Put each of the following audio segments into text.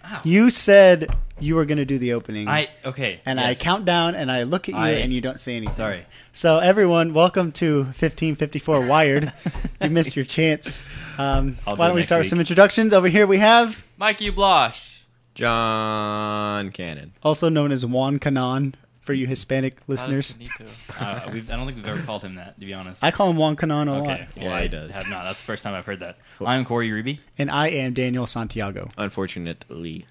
Ow. You said you were going to do the opening. Okay. And yes. I count down and I look at you and you don't say anything. Sorry. So everyone, welcome to 1554 Wired. You missed your chance. Why don't we start with some introductions? Over here we have Mikey Blosh. John Cannon. Also known as Juan Canan for you Hispanic listeners. I don't think we've ever called him that, to be honest. I call him Juan Canan a lot. Okay. Well, Yeah, he does. I have not. That's the first time I've heard that. I'm Corey Ruby. And I am Daniel Santiago. Unfortunately.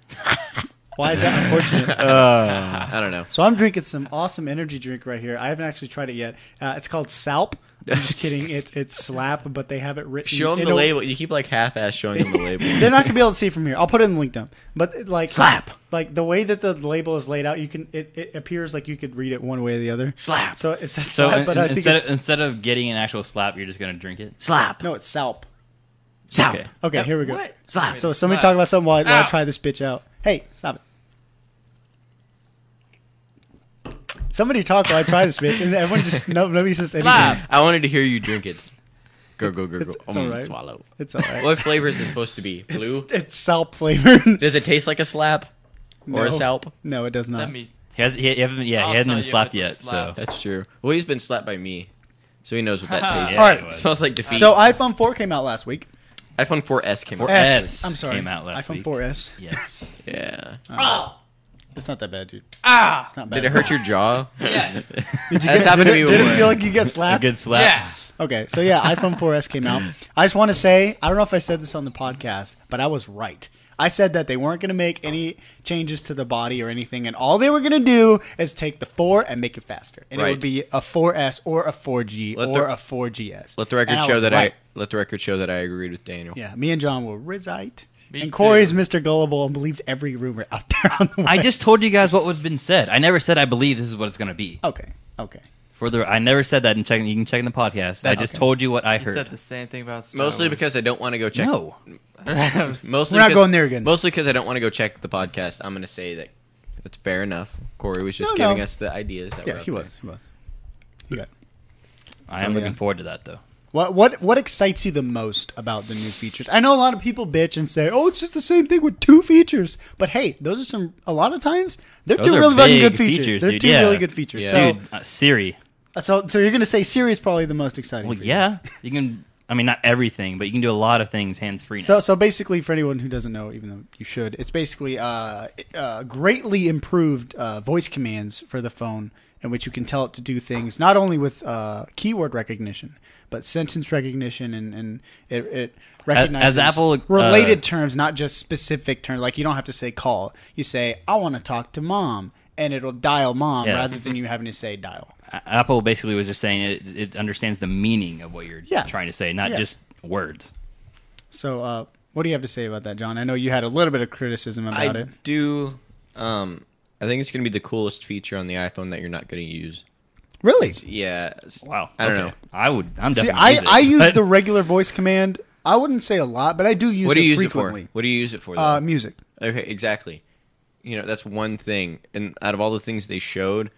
Why is that unfortunate? I don't know. So I'm drinking some awesome energy drink right here. I haven't actually tried it yet. It's called Salp. I'm just kidding. It's Slap, but they have it written. Show them the label. You keep like half-ass showing them the label. They're not gonna be able to see from here. I'll put it in the link down. But like Slap. like the way that the label is laid out, you can it appears like you could read it one way or the other. Slap. So it's a So slap, but I think it's instead of getting an actual slap, you're just gonna drink it. Slap. no, it's Salp. Okay. Okay, here we go. What? Slap. So somebody talk about something while I Ow. try this bitch out. Hey, stop it. Somebody talk while I try this bitch, and everyone just nobody says anything. Slap. I wanted to hear you drink it. Go. It's all right. Swallow. It's all right. What flavor is it supposed to be? Blue? It's Salp flavored. Does it taste like a slap? Or a No. salp? No, it does not. Let me. He hasn't I'll been tell you slapped if yet. it's a So slap. That's true. Well, he's been slapped by me. So he knows what that tastes Yeah, All right. it like. was. Smells like defeat. So iPhone 4 came out last week. iPhone 4S came out. S I'm sorry. came out last iPhone week. 4S. Yes. Yeah. It's not that bad, dude. Ah. It's not bad. Did it hurt your jaw? Yes. Did you That's happened to me Did it before. feel like you get A slapped? good slap. Yeah. Okay, so yeah, iPhone 4S came out. I just want to say, I don't know if I said this on the podcast, but I was right. I said that they weren't going to make any changes to the body or anything, and all they were going to do is take the 4 and make it faster. And it Right. would be a 4S or a 4G Let or the- a 4GS. Let the record And I show was that right. let the record show that I agreed with Daniel. Yeah, me and John were right. Me And Corey's too. Mr. Gullible and believed every rumor out there on the web. I just told you guys what was been said. I never said I believe this is what it's going to be. Okay. I never said that. You can check in the podcast. I just okay. told you what I He heard. said the same thing about Star Mostly Wars. because I don't want to go check. No. Mostly We're not 'cause- going there again. Mostly because I don't want to go check the podcast. I'm going to say that that's fair enough. Corey was just No, giving no. us the ideas. That Yeah, were out he there. was. He was. He got. I So, am yeah. looking forward to that, though. What excites you the most about the new features? I know a lot of people bitch and say, "Oh, it's just the same thing with 2 features." But hey, those are a lot of times they're Those 2 are really fucking big good features. features, They're dude. 2 Yeah. really good features. Yeah. Dude, Siri. So you're gonna say Siri is probably the most exciting. Well, for you. yeah. You can. I mean, not everything, but you can do a lot of things hands-free now. So basically, for anyone who doesn't know, even though you should, it's basically greatly improved voice commands for the phone, in which you can tell it to do things not only with keyword recognition, but sentence recognition, and it recognizes Apple, related terms, not just specific terms. Like you don't have to say call. You say, "I want to talk to mom," and it'll dial mom Yeah. rather than you having to say dial. Apple basically was just saying it understands the meaning of what you're Yeah. trying to say, not Yeah. just words. So what do you have to say about that, John? I know you had a little bit of criticism about I it. do. I think it's going to be the coolest feature on the iPhone that you're not going to use. Really? Yeah. Wow. I don't okay. know. I'm See, definitely I use but the regular voice command. I wouldn't say a lot, but I do use What do you it use frequently. it for? What do you use it for? Though? Music. Okay, exactly. You know, that's one thing, and out of all the things they showed,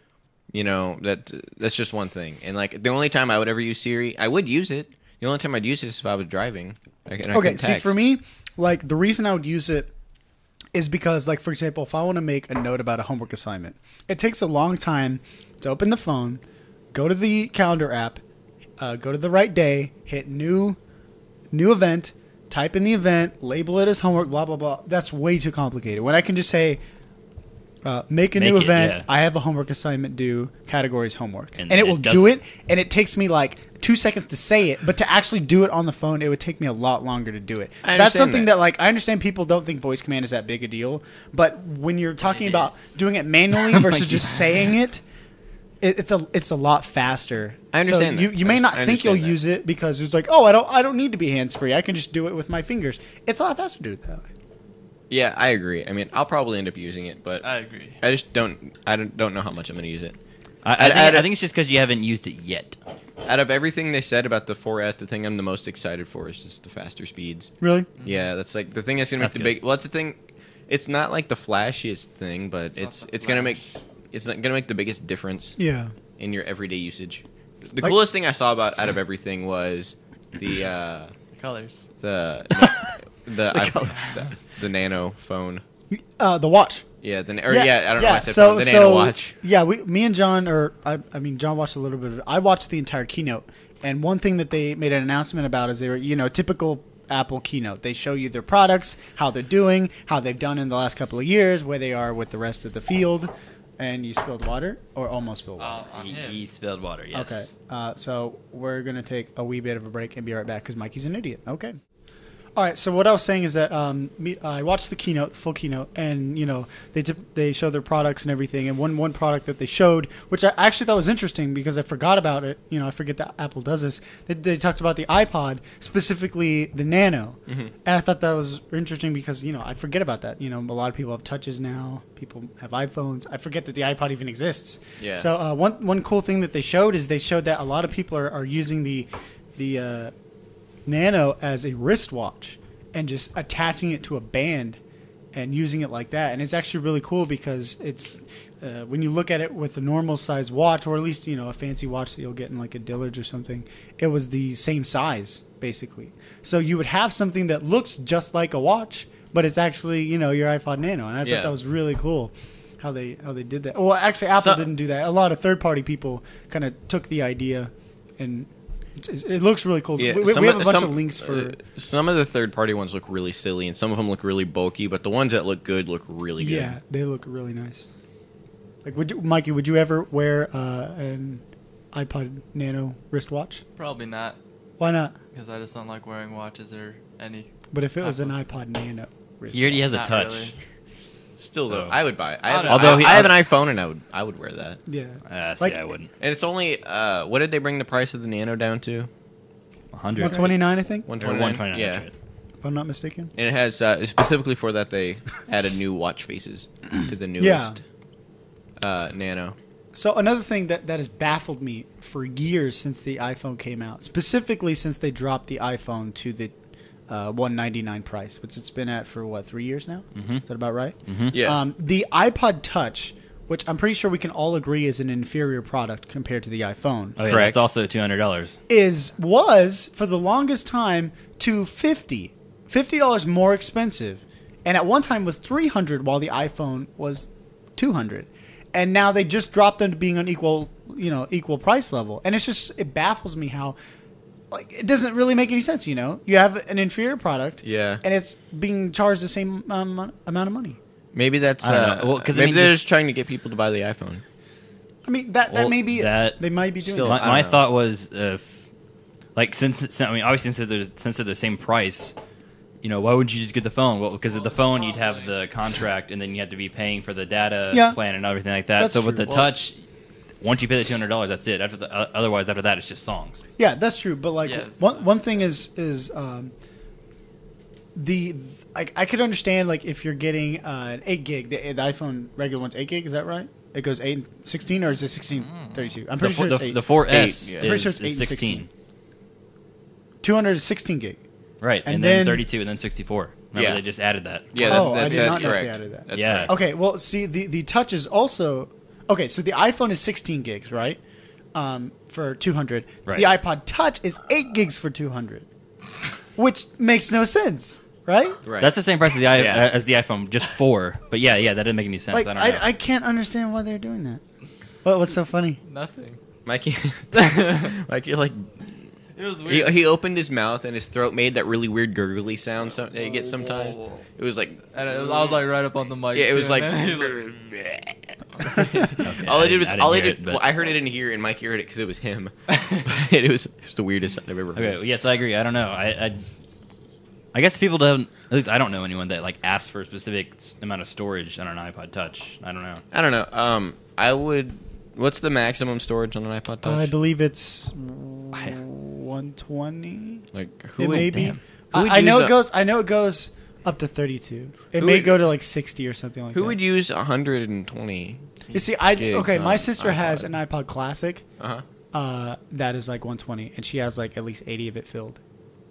you know, that's just one thing. And like the only time I would ever use Siri, I would use it. The only time I'd use it is if I was driving. Okay, see, for me, like the reason I would use it is because, like, for example, if I want to make a note about a homework assignment, it takes a long time to open the phone, go to the calendar app, go to the right day, hit new event, type in the event, label it as homework, blah blah blah. That's way too complicated. When I can just say, make a new Make it, event. yeah. I have a homework assignment due. Categories homework, And and it it will does do it. it. And it takes me like 2 seconds to say it, but to actually do it on the phone, it would take me a lot longer to do it. So I that's understand something that. that, like, I understand people don't think voice command is that big a deal, but when you're talking It about is. doing it manually versus just saying it, it's a lot faster. I understand So that. you may not I think you'll understand that. use it because it's like, oh, I don't need to be hands free. I can just do it with my fingers. It's a lot faster to do it that way. Yeah, I agree. I mean, I'll probably end up using it, but I agree. I just don't know how much I'm going to use it. I think it's just because you haven't used it yet. Out of everything they said about the 4S, the thing I'm the most excited for is just the faster speeds. Really? Yeah, that's like the thing that's gonna make That's the good. big. Well, that's the thing. It's not like the flashiest thing, but It's not it's the gonna make flash. it's not gonna make the biggest difference Yeah. in your everyday usage. The Like- coolest thing I saw out of everything was the Colors. the the, The iPhone- colors. the Nano phone. The watch. Yeah, I don't know why I said so, phone. The so, Nano watch. Yeah, me and John, I mean, John watched a little bit of it. I watched the entire keynote. And one thing that they made an announcement about is they were, typical Apple keynote. They show you their products, how they're doing, how they've done in the last couple of years, where they are with the rest of the field. And you spilled water? Or almost spilled water? He spilled water, yes. Okay. So we're going to take a wee bit of a break and be right back because Mikey's an idiot. Okay. All right. So what I was saying is that I watched the keynote, full keynote, and they show their products and everything. And one product that they showed, which I actually thought was interesting because I forgot about it. I forget that Apple does this. They talked about the iPod, specifically the Nano, and I thought that was interesting because I forget about that. A lot of people have touches now. People have iPhones. I forget that the iPod even exists. Yeah. So one cool thing that they showed is they showed that a lot of people are using the Nano as a wristwatch and just attaching it to a band and using it like that. And it's actually really cool because it's when you look at it with a normal size watch, or at least a fancy watch that you'll get in like a Dillard's or something, it was the same size basically. So you would have something that looks just like a watch, but it's actually your iPod Nano, and I thought that was really cool how they did that. Well, actually, Apple didn't do that. A lot of third-party people kind of took the idea and. It looks really cool. Yeah, we have a bunch of links for... some of the third-party ones look really silly, and some of them look really bulky, but the ones that look good look really good. Yeah, they look really nice. Like, Mikey, would you ever wear an iPod Nano wristwatch? Probably not, Why not? because I just don't like wearing watches or any. But if it was an iPod Nano wristwatch... He already has a Not touch. really. Still, though, So- I would buy it. I have an iPhone, and I would wear that. Yeah. See, I wouldn't. And it's only, what did they bring the price of the Nano down to? 100. 129, I think, Or 129? 129. Yeah. That's right. if I'm not mistaken. And it has, specifically for that, they added new watch faces to the newest Nano. So another thing that has baffled me for years since the iPhone came out, specifically since they dropped the iPhone to the $199 price, which it's been at for 3 years now? Mhm. Is that about right? Yeah. The iPod Touch, which I'm pretty sure we can all agree is an inferior product compared to the iPhone, Oh, yeah, Correct. that's also $200. was for the longest time $50 more expensive, and at one time was $300 while the iPhone was $200, and now they just dropped them to being on equal price level, and it baffles me how. Like, it doesn't really make any sense, You have an inferior product, Yeah. and it's being charged the same amount of money. Maybe that's, I don't know. Well, 'cause I maybe mean, they're just- just trying to get people to buy the iPhone. I mean, that Well, may be that- they might be doing Still, that. I don't My know. thought was, obviously since they're the same price, why wouldn't you just get the phone? Well, because of the phone, you'd have the contract, and then you have to be paying for the data plan and everything like that. That's So with true. the Touch, once you pay the $200, that's it. Otherwise, after that, it's just songs. Yeah, that's true. But like Yeah, it's one thing is I could understand like if you're getting an 8 gig, the iPhone regular one's 8 gig. Is that right? It goes 8 and 16, or is it 16 32? I'm pretty sure it's 8. The 4S 8, yeah. Pretty is, sure it's 8 is and 16. 200 is 16 gig. Right, And and then then- 32, and then 64. Remember, Yeah. they just added that. Yeah, Oh, I that's did not know if they correct. added that. That's Yeah. correct. Okay, well, see, the Touch is also okay. So the iPhone is 16 gigs, right? For 200. Right. The iPod Touch is 8 gigs for 200, which makes no sense, right? Right. That's the same price as Yeah. as the iPhone, just 4. But yeah, that didn't make any sense. Like I don't know. I can't understand why they're doing that. What's so funny? Nothing. Mikey, like It was weird. he opened his mouth and his throat made that really weird gurgly sound that you get sometimes. It was like, And I was like right up on the mic. yeah, it too, was like. and then he Okay, all I did was didn't all I hear did. it, but- Well, I heard it in here, and Mikey heard it because it was him. But it was the weirdest sound I've ever heard. Okay, well, yes, I agree. I don't know. I guess people don't. At least I don't know anyone that like asks for a specific amount of storage on an iPod Touch. I don't know. I don't know. I would. What's the maximum storage on an iPod Touch? I believe it's 120. Like It who would, may be. damn. Who would I know use it goes. I know it goes up to 32. It Who may would- go to like 60 or something like Who that. would use 120? You see, gigs okay. My on sister has iPod? an iPod Classic. Uh That is like 120, and she has like at least 80 of it filled.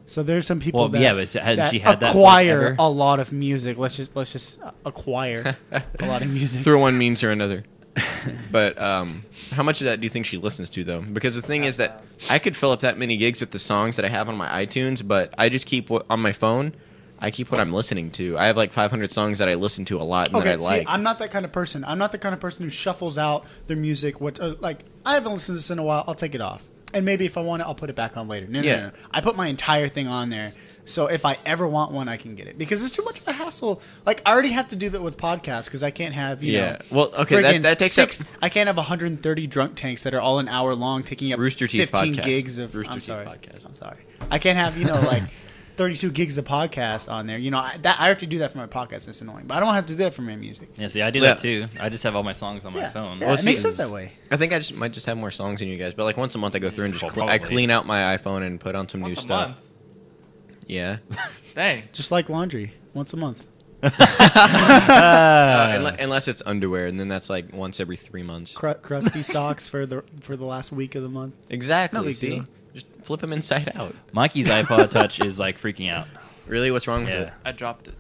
So there's some people Well, that, yeah, but has that she had that acquire forever? a lot of music. Let's just acquire a lot of music. Through one means or another. But how much of that do you think she listens to though? Because the thing is that I could fill up that many gigs with the songs that I have on my iTunes, but I just keep on my phone I keep what I'm listening to. I have like 500 songs that I listen to a lot and that I like. I'm not that kind of person. I'm not the kind of person who shuffles out their music. Like, I haven't listened to this in a while. I'll take it off. And maybe if I want it, I'll put it back on later. No. I put my entire thing on there. So if I ever want one, I can get it. Because it's too much of a hassle. Like, I already have to do that with podcasts because I can't have, you know. Well, okay, that takes up... I can't have 130 drunk tanks that are all an hour long taking up Rooster Teeth 15 podcast. gigs of... Rooster I'm Teeth sorry. podcast. I'm sorry. I can't have, like... 32 gigs of podcast on there. I have to do that for my podcast. It's annoying. But I don't have to do that for my music. Yeah, see, I do that too. I just have all my songs on my phone. Yeah, it makes sense that way. I think I might just have more songs than you guys. But like once a month I go through and just I clean out my iPhone and put on some new stuff. Month? Yeah. Dang. Just like laundry. Once a month. Unless it's underwear, and then that's like once every 3 months. Crusty socks for the last week of the month. Exactly. No big See? deal. Just flip them inside out. Mikey's iPod Touch is like freaking out. Really? What's wrong with Yeah. it? I dropped it.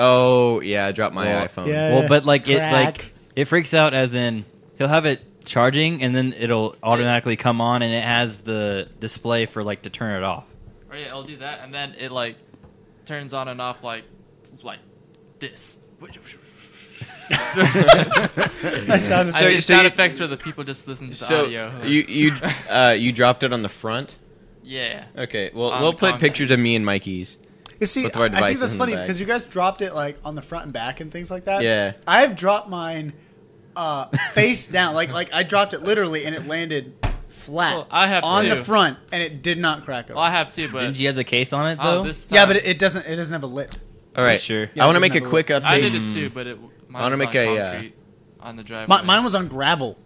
Oh, yeah, I dropped my iPhone. Yeah. Well, but like Crack. it freaks out as in he'll have it charging and then it'll automatically come on and it has the display for like to turn it off. Or yeah, I'll do that, and then it like turns on and off like this. Nice sound effect. I mean, sound effects for the people just listening to the So audio. you dropped it on the front? Yeah. Okay, well, On we'll the put concrete. pictures of me and Mikey's. You see, With our I think devices that's in the funny back. because you guys dropped it like on the front and back and things like that. Yeah. I've dropped mine face down. Like I dropped it literally and it landed flat Well, I have on too. the front and it did not crack open. Well, I have too, but Didn't you have the case on it oh, though? this Yeah, time- but it doesn't have a lip. All right, Sure. Yeah, I want it to make a doesn't have quick update. I did it too, but mine I wanna was make on a, concrete on the driveway. Mine was on gravel.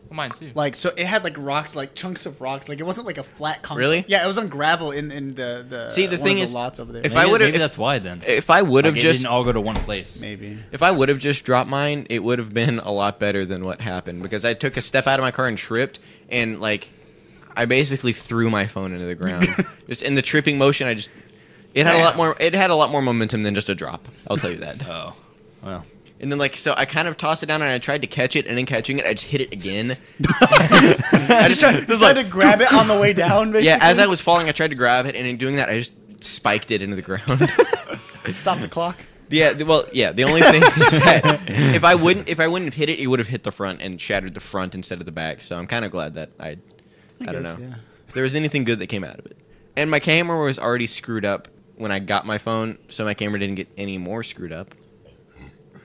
Well, mine too. Like, so it had like rocks, like chunks of rocks. Like it wasn't like a flat concrete. Really? Yeah, it was on gravel in the See, the one thing of is, lots over there. if maybe, I would've- maybe that's why then. If I would have Like, it just didn't all go to one place. Maybe. If I would have just dropped mine, it would have been a lot better than what happened because I took a step out of my car and tripped, and like I basically threw my phone into the ground. Just in the tripping motion, it had a lot more momentum than just a drop. I'll tell you that. Oh, well. And then so I kind of tossed it down and I tried to catch it, and then catching it, I just hit it again. I just Tried to grab it on the way down. Basically. yeah, as I was falling, I tried to grab it, and in doing that, I just spiked it into the ground. Stop the clock. Yeah, well, yeah. The only thing is that if I wouldn't have hit it, it would have hit the front and shattered the front instead of the back. So I'm kind of glad that I don't know Yeah. if there was anything good that came out of it. And my camera was already screwed up when I got my phone, so my camera didn't get any more screwed up.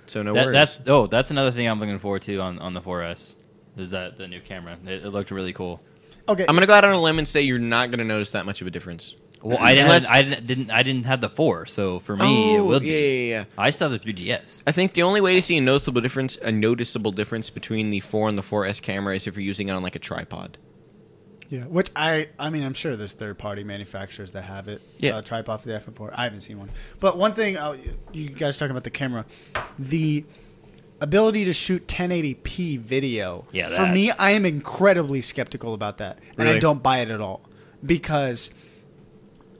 So no worries. That's another thing I'm looking forward to on the 4S. Is that the new camera? It looked really cool. Okay. I'm gonna go out on a limb and say you're not gonna notice that much of a difference. Well, I Unless- didn't have the 4, so for me it will be. Yeah. I still have the 3GS. I think the only way to see a noticeable difference between the 4 and the 4S camera is if you're using it on like a tripod. Yeah, which I mean, I'm sure there's third-party manufacturers that have it. Yeah. Tripod for the F4. I haven't seen one. But one thing, you guys talking about the camera, the ability to shoot 1080p video. Yeah, for that. me, I am incredibly skeptical about that, and I Really? don't buy it at all because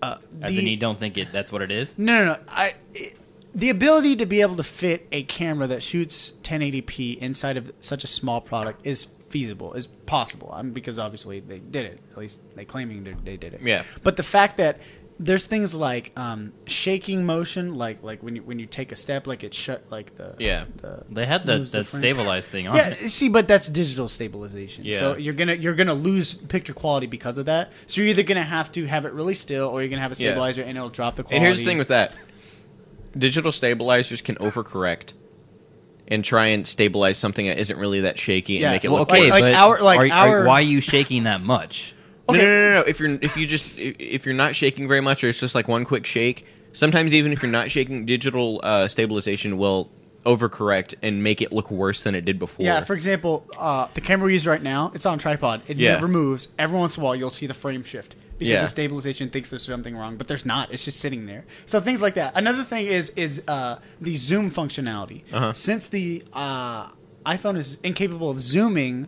As in, you don't think that's what it is? No. The ability to be able to fit a camera that shoots 1080p inside of such a small product is feasible, is possible. Because obviously they did it. At least they claiming they did it. Yeah. But the fact that there's things like shaking motion, like when you take a step, like it shut like the They had moves the that frame. stabilized thing on Yeah, it. see, but that's digital stabilization. Yeah. So you're gonna lose picture quality because of that. So you're either gonna have to have it really still, or you're gonna have a Yeah. stabilizer and it'll drop the quality. And here's the thing with that: digital stabilizers can overcorrect and try and stabilize something that isn't really that shaky and Yeah. make it Well, look Okay, worse. like but why are you shaking that much? Okay. No. If you're not shaking very much, or it's just like one quick shake, sometimes even if you're not shaking, digital stabilization will overcorrect and make it look worse than it did before. Yeah, for example, the camera we use right now, it's on tripod. It Yeah. never moves. Every once in a while, you'll see the frame shift because Yeah. the stabilization thinks there's something wrong, but there's not. It's just sitting there. So things like that. Another thing is the zoom functionality. Since the iPhone is incapable of zooming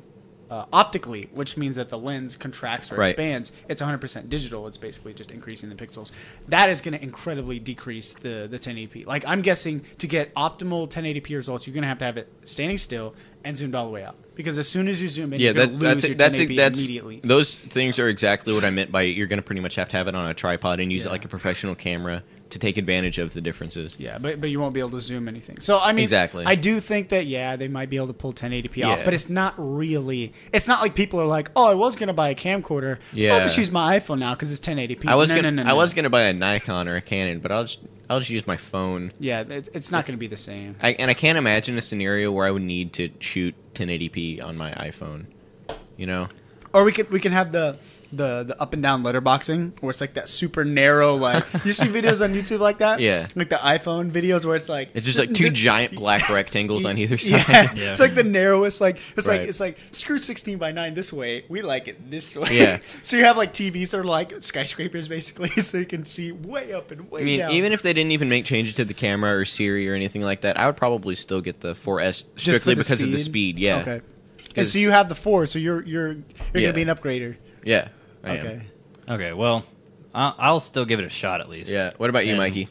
optically, which means that the lens contracts or Right. expands, it's 100% digital. It's basically just increasing the pixels. That is going to incredibly decrease the 1080p. Like, I'm guessing to get optimal 1080p results, you're going to have it standing still and zoomed all the way out. Because as soon as you zoom in, Yeah, you're going to lose your 1080p that's immediately. Those things are exactly what I meant by you're going to pretty much have to have it on a tripod and use it like a professional camera to take advantage of the differences. Yeah, but you won't be able to zoom anything. So I mean, Exactly. I do think that they might be able to pull 1080p off, Yeah. but it's not really. It's not like people are like, oh, I was gonna buy a camcorder. Yeah. I'll just use my iPhone now because it's 1080p. I was No, gonna no, no, I no. was gonna buy a Nikon or a Canon, but I'll just use my phone. Yeah, it's not gonna be the same. And I can't imagine a scenario where I would need to shoot 1080p on my iPhone. You know? Or we can have the up and down letterboxing where it's like that super narrow, like you see videos on YouTube like that. Yeah. Like the iPhone videos where it's like It's just like two giant black rectangles on either side. Yeah. Yeah. It's like the narrowest. Like Right. it's like screw 16:9 this way. We like it this way. Yeah. So you have like TVs that are like skyscrapers basically, so you can see way up and way I mean, down. even if they didn't even make changes to the camera or Siri or anything like that, I would probably still get the 4S strictly because of the speed. Yeah. Okay. And 'Cause- so you have the 4, so you're Yeah. gonna be an upgrader. Yeah. I am. Okay. Okay, well, I'll still give it a shot at least. Yeah. What about you, And- Mikey?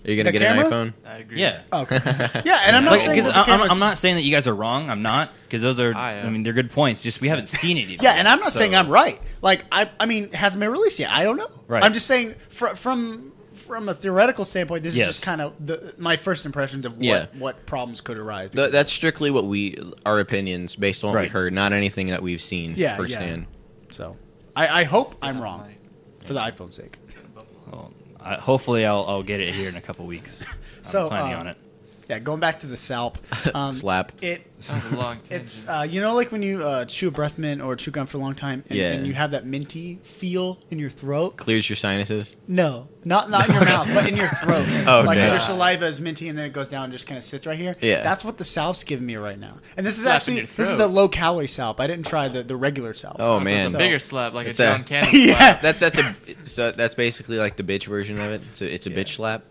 Are you gonna The get camera? an iPhone? I agree. Yeah. Okay. Yeah, and I'm not Like, saying 'cause that the camera's- I'm not saying that you guys are wrong. I'm not, because those are. I am. I mean, they're good points. Just we haven't seen it. Even Yeah, and I'm not so- saying I'm right. Like I mean, it hasn't been released yet. I don't know. Right. I'm just saying from a theoretical standpoint, this Yes. is just kind of my first impressions of Yeah. what problems could arise. That's strictly what our opinions based on what we Right. heard, not anything that we've seen Yeah, firsthand. So I hope I'm wrong for the iPhone's sake. Well, hopefully, I'll get it here in a couple weeks. I'm So, planning on it. Yeah, going back to the Salp. Slap. Sounds a long It's tangent. you know, like when you chew a breath mint or chew gum for a long time, and, Yeah. and you have that minty feel in your throat. Clears your sinuses. No, not in your mouth, but in your throat. Oh, like 'cause okay. your saliva is minty and then it goes down and just kind of sits right here. Yeah. That's what the Salp's giving me right now. And this is Slap in actually your this is throat. the low calorie Salp. I didn't try the regular Salp. Oh, So man. it's a So- bigger slap, like It's a a- John Cannon Yeah. slap. That's basically like the bitch version of it. It's a bitch slap.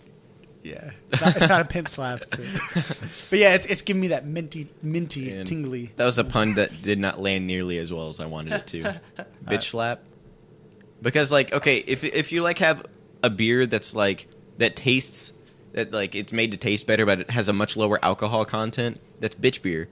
Yeah, it's not a pimp slap. But yeah, it's giving me that minty, And tingly. That was a pun that did not land nearly as well as I wanted it to. Bitch slap. Because like, okay, if you like have a beer that's like that tastes that like it's made to taste better, but it has a much lower alcohol content, that's bitch beer.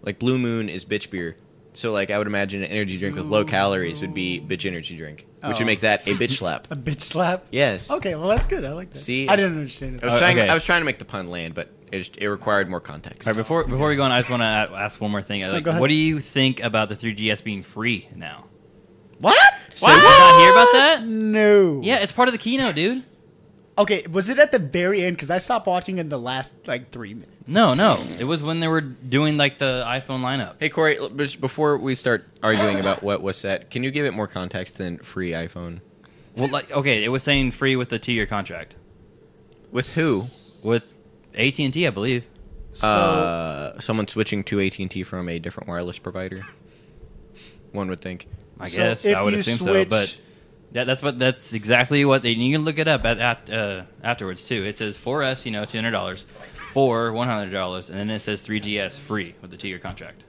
Like Blue Moon is bitch beer. So like I would imagine an energy drink with low calories would be bitch energy drink, which Oh. would make that a bitch slap. A bitch slap. Yes. Okay, well that's good. I like that. See? I didn't understand it. Okay. I was trying to make the pun land, but it required more context. All right, before we go on, I just want to ask one more thing. Like, go ahead. what do you think about the 3GS being free now? What? So you did not hear about that? No. Yeah, it's part of the keynote, dude. Okay, was it at the very end? Because I stopped watching in the last like 3 minutes. No, it was when they were doing like the iPhone lineup. Hey Corey, before we start arguing about what was said, can you give it more context than free iPhone? Well, like, okay, it was saying free with the 2-year contract With who? with AT&T, I believe. So Someone switching to AT&T from a different wireless provider. One would think. I So guess if I would you assume so, switch- but that's exactly what they. You can look it up afterwards too. It says 4S, $200, 4 $100, and then it says 3GS free with the 2-year contract.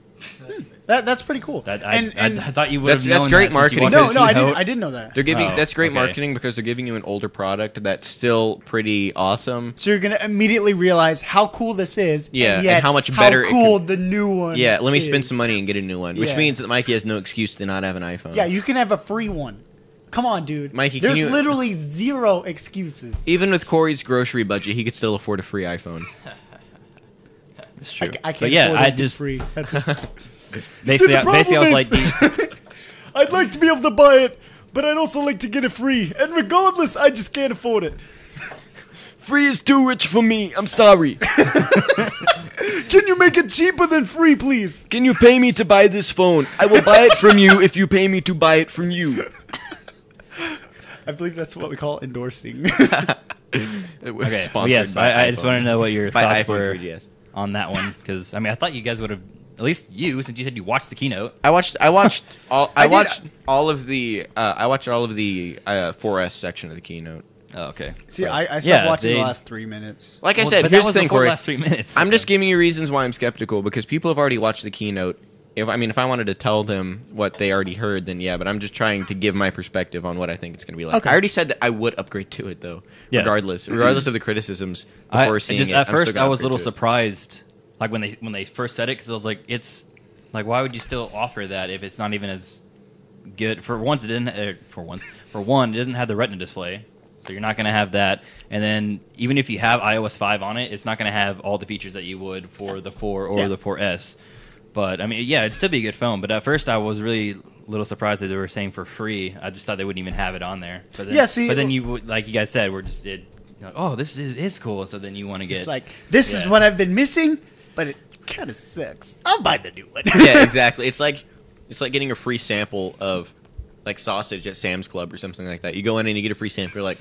that's pretty cool. That, and I thought you would have That's known great that since you marketing. watched no, the I keynote. didn't know that. They're giving Oh, that's great okay. marketing because they're giving you an older product that's still pretty awesome. So you're gonna immediately realize how cool this is, Yeah, and, yet and how much better it cool could- the new one. Yeah, let me spend is. some money and get a new one, which Yeah. means that Mikey has no excuse to not have an iPhone. Yeah, you can have a free one. Come on, dude. Mikey, can there's you- literally zero excuses. Even with Corey's grocery budget, he could still afford a free iPhone. It's true. I can't but yeah, afford I anything just free. That's just- basically, the basically I was problem like, is- I'd like to be able to buy it, but I'd also like to get it free. And regardless, I just can't afford it. Free is too rich for me. I'm sorry. Can you make it cheaper than free, please? Can you pay me to buy this phone? I will buy it from you if you pay me to buy it from you. I believe that's what we call endorsing. okay. Well, Sponsored yes, by I just iPhone. want to know what your By thoughts iPhone were 3GS. on that one because I mean I thought you guys would have at least you since you said you watched the keynote. I watched all I did- watched all of the 4S section of the keynote. Oh, okay. See, I stopped Yeah, watching they- the last 3 minutes. Like I Well, said, but here's that the was thing, before Corey. the last 3 minutes. I'm just giving you reasons why I'm skeptical because people have already watched the keynote. If I wanted to tell them what they already heard, then yeah. But I'm just trying to give my perspective on what I think it's going to be like. Okay. I already said that I would upgrade to it though, Yeah. regardless of the criticisms before seeing just it. at I'm still first gonna I was a upgrade little to it. surprised, like when they first said it, because I was like, it's like why would you still offer that if it's not even as good? For one, it doesn't have the Retina display, So you're not going to have that. And then even if you have iOS 5 on it, it's not going to have all the features that you would for the 4 or the 4S. But, I mean, yeah, it'd still be a good phone. But at first I was really a little surprised that they were saying for free. I just thought they wouldn't even have it on there. But then, Yeah, see- but then you, like you guys said, we're just, you're like, oh, this is cool. So then you want to It's get... like, this is Yeah. what I've been missing, but it kind of sucks. I'll buy the new one. Yeah, exactly. It's like getting a free sample of like sausage at Sam's Club or something like that. You go in and you get a free sample. You're like,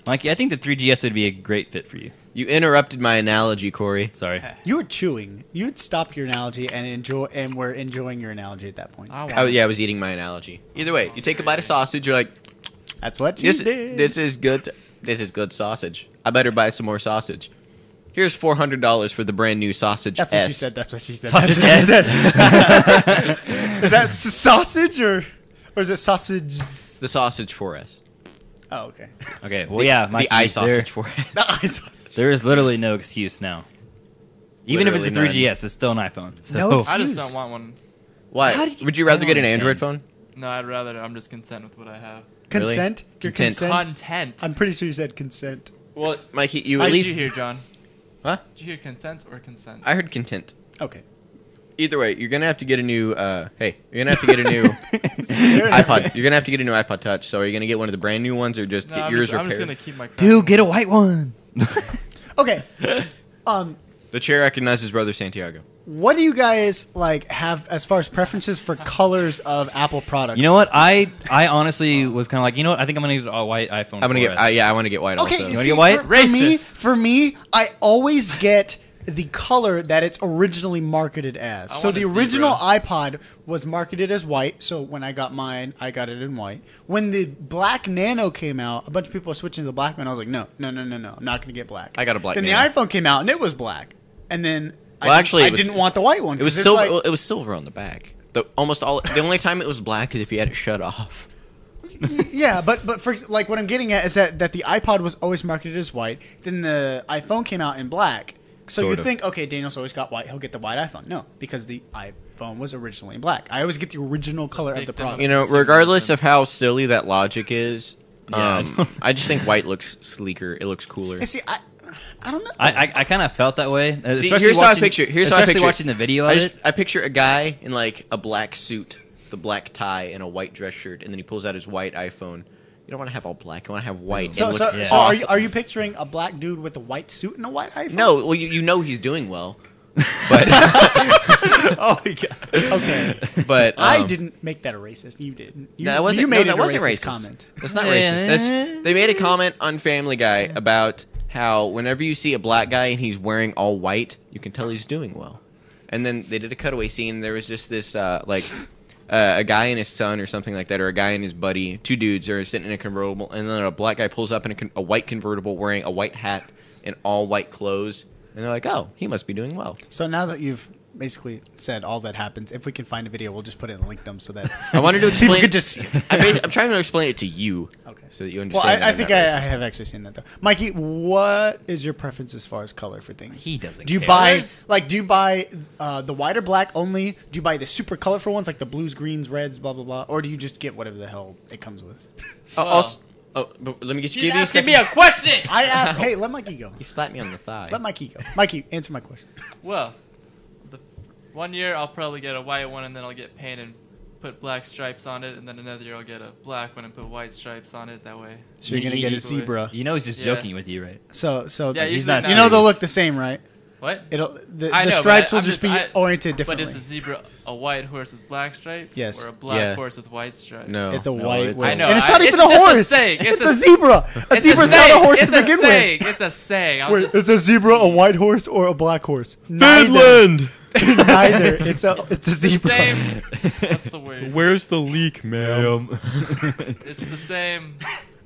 Mikey, I think the 3GS would be a great fit for you. you interrupted my analogy, Corey. Sorry. You were chewing. You had stopped your analogy and were enjoying your analogy at that point. I want Oh yeah, I was eating my analogy. Either way, you take a bite of sausage. You're like, That's what you this did. is good. This is good sausage. I better buy some more sausage. Here's $400 for the brand new sausage That's what S. she said. That's what she said. Sausage That's what she S. said. Is that sausage or is it sausage? The sausage 4S. Oh, okay. Okay, well, yeah, Mikey, The iSausage 4S. The eye sausage. there is literally no excuse now. Even if it's a Literally 3GS, it's still an iPhone. So. No I just excuse. don't want one. Why? How do you- Would you I rather don't get an understand. Android phone? No, I'd rather. I'm just content with what I have. Consent? Your Content. consent? Content. I'm pretty sure you said consent. Well, Mikey, you What at did least. you hear, John? Huh? Did you hear content or consent? I heard content. Okay. Either way, you're gonna have to get a new. You're gonna have to get a new iPod. You're gonna have to get a new iPod Touch. So, are you gonna get one of the brand new ones or just No, get I'm yours just, I'm repaired? just gonna keep my. Dude, get a white one. Okay. The chair recognizes Brother Santiago. What do you guys like have as far as preferences for colors of Apple products? You know what? I honestly was kind of like, you know what? I think I'm gonna get a white iPhone. I'm gonna 4S. get. I want to get white. Okay, Also. wanna see, get white? For me, I always get the color that it's originally marketed as. I So want the a original zebra. iPod was marketed as white. So when I got mine, I got it in white. When the black Nano came out, a bunch of people were switching to the black one. I was like, no, I'm not gonna get black. I got a black Then Nano. the iPhone came out and it was black. And then Well, actually, I it was- didn't want the white one. It was 'cause it's silver. like- It was silver on the back. The only time it was black is if you had it shut off. Yeah, but for like what I'm getting at is that the iPod was always marketed as white. Then the iPhone came out in black. So Sort you'd of. think, okay, Daniel's always got white. He'll get the white iPhone. No, because the iPhone was originally in black. I always get the original color of the victim product. of- You know, regardless of how silly that logic is, Yeah, I just think white looks sleeker. It looks cooler. And see, I don't know. I kind of felt that way. See, Especially here's how I watching- picture. Here's how I especially picture. watching the video of it. I picture a guy in like a black suit, with a black tie, and a white dress shirt, and then he pulls out his white iPhone. You don't want to have all black. You want to have white. So, and so, look yeah. so awesome. are you picturing a black dude with a white suit and a white iPhone? No, well, you know he's doing well, but Oh my god. Okay. but I didn't make that a racist. You did. You, No, that wasn't. You made no, it that wasn't a racist. comment. That's not racist. They made a comment on Family Guy about how whenever you see a black guy and he's wearing all white, you can tell he's doing well. And then they did a cutaway scene. There was just this a guy and his son or something like that, or a guy and his buddy. Two dudes are sitting in a convertible, and then a black guy pulls up in a white convertible wearing a white hat and all white clothes. And they're like, "Oh, he must be doing well." So now that you've basically said all that happens, if we can find a video, we'll just put it in linkdom so that I wanted to people explain. could just see it. I'm trying to explain it to you, Okay. so that you Well, understand. I that think I'm I not racist. have actually seen that though. Mikey, what is your preference as far as color for things? He doesn't Do you care. buy do you buy the white or black only? Do you buy the super colorful ones like the blues, greens, reds, blah blah blah, or do you just get whatever the hell it comes with? Also, but let me get you. She's Give you a asking second. me a question. I asked, hey, let Mikey go. He slapped me on the thigh. Let Mikey go. Mikey, answer my question. Well, the 1 year I'll probably get a white one, and then I'll get paint and put black stripes on it, and then another year I'll get a black one and put white stripes on it. That way. So you're gonna get a Equally. zebra. You know he's just Yeah. joking with you, right? So Yeah, he's usually not not. you know they'll serious. look the same, right? What? The I know, but stripes will I'm just be I- oriented But differently. is a zebra a white horse with black stripes? Yes. Or a black Yeah. horse with white stripes? No. It's a No, white it's with, a- I know, and it's not I- even it's a just a horse. saying. It's It's a a- zebra. A It's zebra's saying. not a horse It's to begin with. saying. It's a saying. I'll Wait, just- is a zebra a white horse or a black horse? Neither. Finland! Neither. It's a the zebra. same. What's the word? Where's the leak, ma'am? It's the same.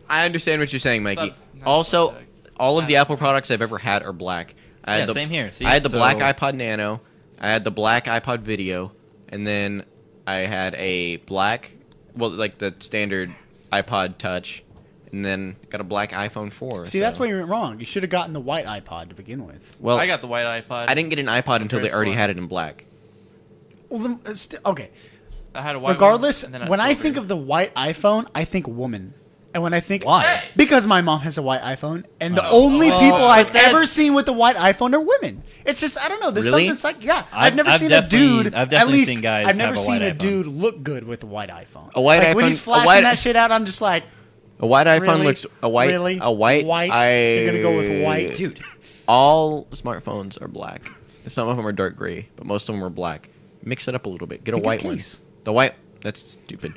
I understand what you're saying, Mikey. Not Also, subject. all of the Apple products I've ever had are black. I had Yeah, the, same here. See? I had the So- black iPod Nano. I had the black iPod Video, and then I had a black, well, like the standard iPod Touch, and then got a black iPhone 4. See, that's why you went wrong. You should have gotten the white iPod to begin with. Well, I got the white iPod. I didn't get an iPod until they Very already slow. had it in black. Well, then, okay. I had a white Regardless, one, and then when I silver. think of the white iPhone, I think woman. And when I think Why? Because my mom has a white iPhone, and the only people I've that's- ever seen with the white iPhone are women. It's just I don't know. There's Really? something like I've never I've seen a dude. I've At definitely least seen guys I've never have a seen white a iPhone. dude look good with a white iPhone. A white like when iPhone- he's a flashing white- that shit out, I'm just like, A white iPhone really? looks a white. Really? A white. White? I, You're gonna go with white? Dude. All smartphones are black. Some of them are dark gray, but most of them are black. Mix it up a little bit. Get a Pick a white one. case. The white. That's stupid.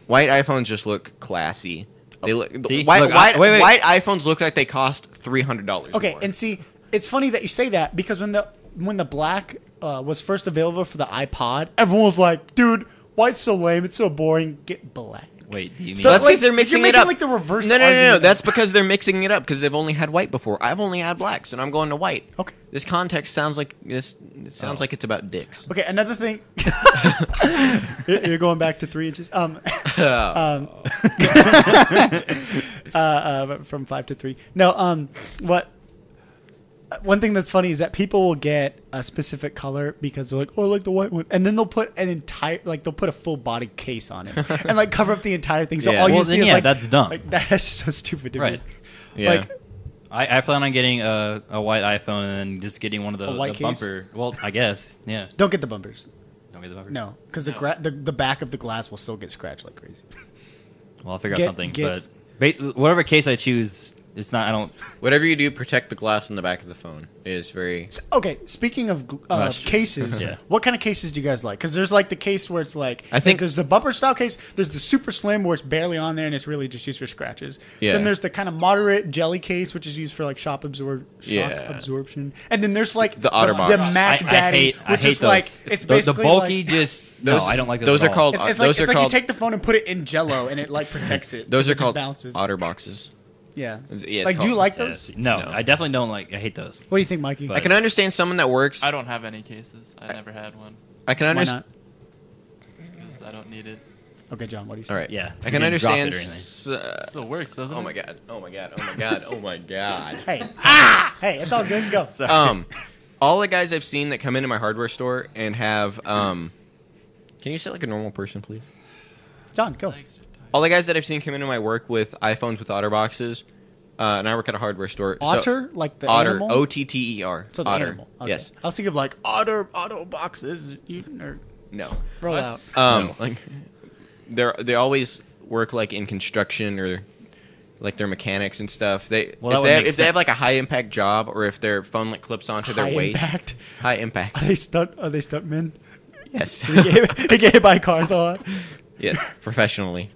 White iPhones just look classy. They look. See? White, Look, white, wait. white iPhones look like they cost $300. okay. more. And see, it's funny that you say that because when the black was first available for the iPod, everyone was like, "Dude, white's so lame. It's so boring. Get black." Wait, do you mean? So, That's like, because they're mixing you're it making, up. like, the reverse No. argument. That's because they're mixing it up because they've only had white before. I've only had black, so I'm going to white. Okay. This context sounds like this. It sounds like it's about dicks. Okay, another thing. You're going back to 3 inches. From 5 to 3. No. What? One thing that's funny is that people will get a specific color because they're like, "Oh, I like the white one," and then they'll put they'll put a full body case on it and like cover up the entire thing. So Yeah. all you Well, see then, is yeah, like that's dumb. Like that's just so stupid to Right. me. Yeah. Like I plan on getting a white iPhone and then just getting one of A the white case? bumper. Well, I guess. Yeah. don't get the bumpers. Don't get the bumper. No, because No. the back of the glass will still get scratched like crazy. Well, I'll figure Get- out something. get- But whatever case I choose, it's not. I don't. Whatever you do, protect the glass in the back of the phone. It is very. Okay, speaking of That's true. cases, Yeah. what kind of cases do you guys like? Because there's like the case where it's like, I think- there's the bumper style case, there's the super slim where it's barely on there and it's really just used for scratches. Yeah. Then there's the kind of moderate jelly case which is used for like shock Yeah. absorption. And then there's like The OtterBox. the Mac Daddy, I which hate is those. like it's the basically bulky. like, Just Those- no, I don't like those those. are at all. called- it's like those are you called- take the phone and put it in Jello and it like protects it. Those It are just called bounces. OtterBoxes. Yeah. Yeah, it's Like, do you called- like Yeah, those? see, no, No. I definitely don't like. I hate those. What do you think, Mikey? But- I can understand someone that works. I don't have any cases. I never had one I can Why understand. not? because I don't need it. Okay, John, what do you say? All right. Yeah, I you can didn't drop it understand. or anything. It still works, doesn't it? Oh my god. Oh my god. Oh my god. Oh my god. Hey, hey, it's all good. Go. All the guys I've seen that come into my hardware store and have can you say like a normal person, please? John, go. Legs are tight. All the guys that I've seen come into my work with iPhones with OtterBoxes, and I work at a hardware store. Otter, like the Otter, animal? OTTER. So the Otter. animal. Okay. Yes. I was thinking of like auto boxes. You nerd. No. Roll What? out. Like they always work like in construction or like they're mechanics and stuff. They Well, that if would they have, make if they have like a sense. high impact job or if their phone like clips onto High their waist. impact. High impact. Are they stuntmen? Yes. They get hit by cars a lot. Yes. Professionally.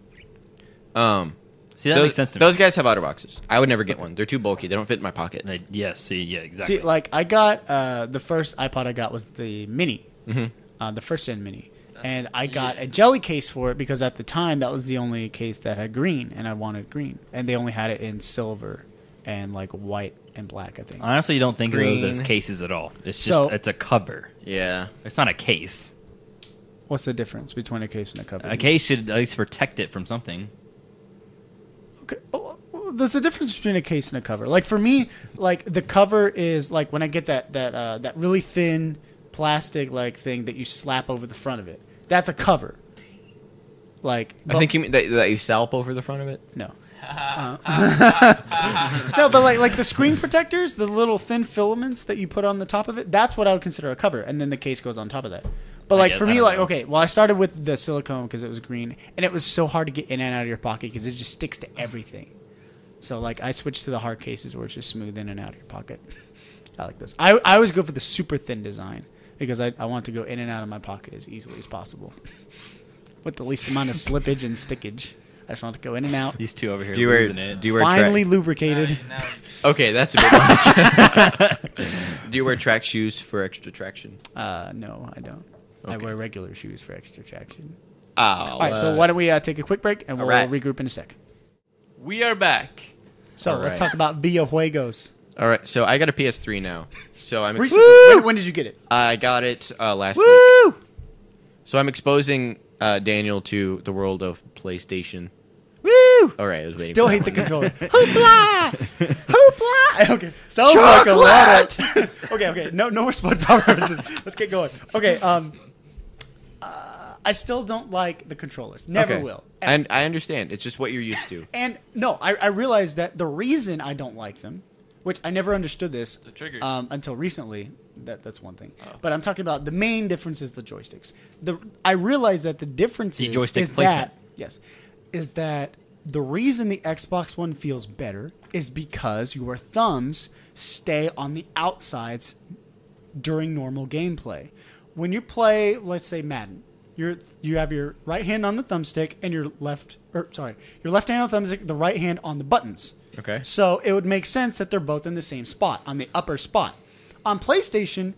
See, that those, makes sense to me. those guys have OtterBoxes. I would never get one. They're too bulky. They don't fit in my pocket. Yes. See. Yeah. Exactly. See, like I got the first iPod I got was the Mini, the first gen Mini, and I got a jelly case for it because at the time that was the only case that had green, and I wanted green, and they only had it in silver and like white and black, I think. I honestly don't think of those as Green. cases at all. It's just So- it's a cover. Yeah. It's not a case. What's the difference between a case and a cover? A case should at least protect it from something. Okay. Well, there's a difference between a case and a cover. Like for me, like the cover is like when I get that really thin plastic like thing that you slap over the front of it. That's a cover. Like I think you mean that you salp over the front of it. no. No, but like the screen protectors, the little thin filaments that you put on the top of it, that's what I would consider a cover, and then the case goes on top of that. But like for me, like okay, well I started with the silicone because it was green, and it was so hard to get in and out of your pocket because it just sticks to everything. So like I switched to the hard cases where it's just smooth in and out of your pocket. I like those. I always go for the super thin design because I want to go in and out of my pocket as easily as possible with the least amount of slippage and stickage. I just want to go in and out. These two over here Do you wear? losing it. Do you wear Finally track? lubricated. Okay, that's a bit much. Do you wear track shoes for extra traction? No, I don't. I Okay. wear regular shoes for extra traction. Oh, All right, so why don't we take a quick break and we'll right. regroup in a sec. We are back. So All let's right. talk about videojuegos. All right, so I got a PS3 now. So I'm Recently, when did you get it? I got it last week. Woo! So I'm exposing Daniel to the world of PlayStation. Woo! All right, I was waiting. Still for hate the that. controller. Hoopla! Hoopla! Okay, sounds like a lot of... okay, no more SpongeBob references. Let's get going. Okay, I still don't like the controllers. Never Okay. will. And I understand. It's just what you're used to. And no, I realize that the reason I don't like them, which I never understood this The triggers. until recently. That's one thing. But I'm talking about the main difference is the joysticks. I realize that the difference The is, joystick is placement. that the reason the Xbox One feels better is because your thumbs stay on the outsides during normal gameplay. When you play, let's say Madden, you have your right hand on the thumbstick and your left hand on the thumbstick, the right hand on the buttons. Okay. So it would make sense that they're both in the same spot, on the upper spot. On PlayStation,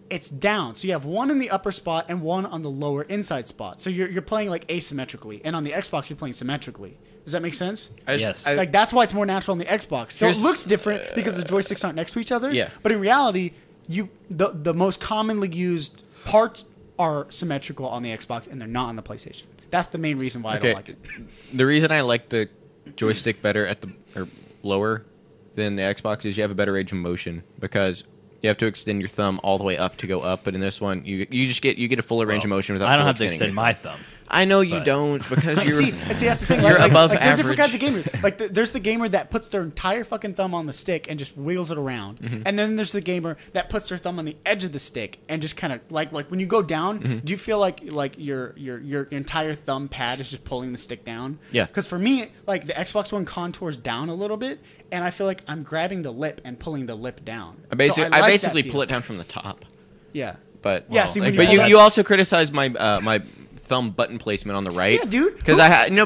it's down. So you have one in the upper spot and one on the lower inside spot. So you're playing like asymmetrically. And on the Xbox, you're playing symmetrically. Does that make sense? Yes. Like that's why it's more natural on the Xbox. So it Here's- looks different because the joysticks aren't next to each other. Yeah. But in reality, the most commonly used parts are symmetrical on the Xbox and they're not on the PlayStation. That's the main reason why I don't like it. The reason I like the joystick better or lower than the Xbox is you have a better range of motion because you have to extend your thumb all the way up to go up, but in this one you just get a fuller range of motion without. I don't have to fully extend extending my your thumb. I know you But- don't because you're. See, that's the thing. You're above there are different average. kinds of gamers. Like, there's the gamer that puts their entire fucking thumb on the stick and just wiggles it around, Mm-hmm. and then there's the gamer that puts their thumb on the edge of the stick and just kind of like when you go down. Mm-hmm. Do you feel like your entire thumb pad is just pulling the stick down? Yeah. Because for me, like the Xbox One contours down a little bit, and I feel like I'm grabbing the lip and pulling the lip down. I basically, So like that basically feel. pull it down from the top. Yeah. But Yeah, see, when you but pull you, that- you also criticize my my thumb button placement on the right. Yeah, dude. Because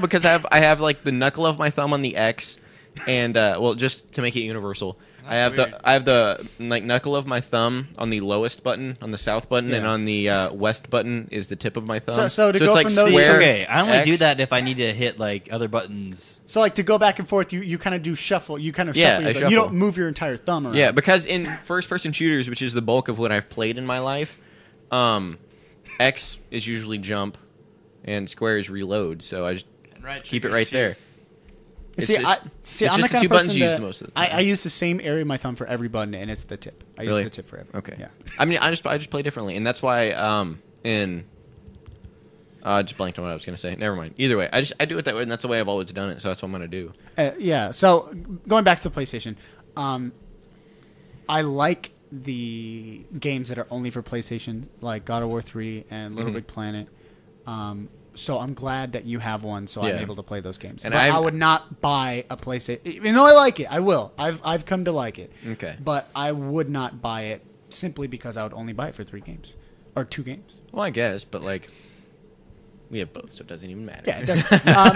because I have like the knuckle of my thumb on the X, and well, just to make it universal, I have weird. the like knuckle of my thumb on the lowest button, on the south button, and Yeah. on the west button is the tip of my thumb. So to it's go like from those square Okay, I only do X. that if I need to hit like other buttons. So like to go back and forth, you kind of do shuffle. You kind of Yeah, shuffle. I Your thumb. You shuffle. don't move your entire thumb around. Yeah, because in first-person shooters, which is the bulk of what I've played in my life, X is usually jump, and square is reload. So I just And right keep it trigger right shoot. there. It's See, just- I'm it's the just kind the of two buttons person you use that most of the I time. use the same area of my thumb for every button, and it's the tip. I Really? use the tip for everything. Okay. Yeah. I mean, I just play differently, and that's why I just blanked on what I was gonna say. Never mind. Either way, I do it that way, and that's the way I've always done it. So that's what I'm gonna do. Yeah. So going back to the PlayStation, I like the games that are only for PlayStation, like God of War 3 and Little Mhm. Big Planet. So I'm glad that you have one, so I'm Yeah. able to play those games. And But I would not buy a PlayStation, even though I like it. I will. I've come to like it. Okay. But I would not buy it simply because I would only buy it for 3 games or 2 games. Well, I guess, but like, we have both, so it doesn't even matter. Yeah, it does.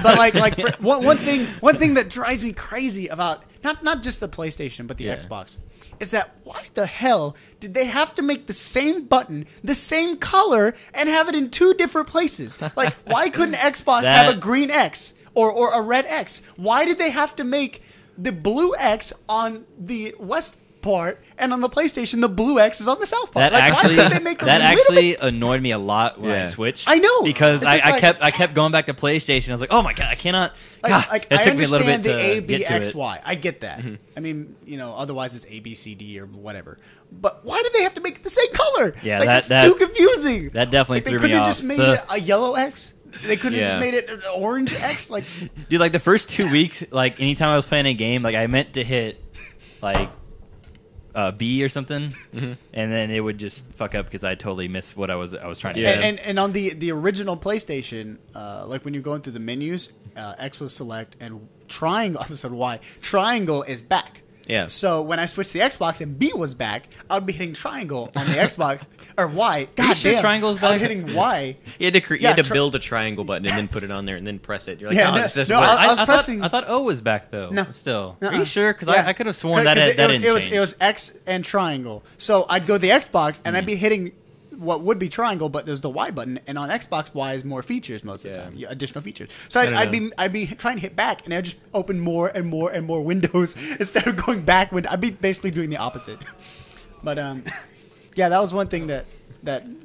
But like for, one thing that drives me crazy about not just the PlayStation but the Yeah. Xbox is that why the hell did they have to make the same button the same color and have it in 2 different places? Like, why couldn't Xbox have a That- green X or a red X? Why did they have to make the blue X on the west part and on the PlayStation the blue X is on the south part? That Like, actually, why couldn't they make them that a little bit- actually annoyed me a lot when I Yeah. switched. I know. because It's just I like- kept going back to PlayStation. I was like, oh my god, I cannot. Like, it I took me a little bit understand the to A, B, get to X, it. Y. I get that. I mean, otherwise it's A, B, C, D, or whatever. But why did they have to make it the same color? Yeah, like, that- it's too confusing. that definitely like, they threw me couldn't have off. just made The- it a yellow X. They couldn't have Yeah. just made it an orange X. Like, Dude, like the first 2 weeks, like anytime I was playing a game, like I meant to hit like B or something, and then it would just fuck up because I totally missed what I was trying to Yeah. hit. and on the original PlayStation, like when you're going through the menus, X was select and triangle. I said Y. Triangle is back. Yeah. So when I switched to the Xbox and B was back, I would be hitting triangle on the Xbox or Y. God sure damn, triangle is I'm back? hitting Y. You had to you Yeah, had to tri- build a triangle button and then put it on there and then press it. You're like, Yeah, oh, no- this doesn't no, work. I was thought- pressing- I thought O was back though. No. Still. Uh-uh. Are you sure? Because Yeah. I could have sworn that Because that it was, didn't it was change. it was X and triangle. So I'd go to the Xbox and I'd be hitting what would be triangle, but there's the Y button, and on Xbox Y is more features most of the Yeah. time, additional features. So I don't I'd be trying to hit back, and I'd just open more and more and more windows instead of going back. I'd be basically doing the opposite. But Yeah, that was one thing that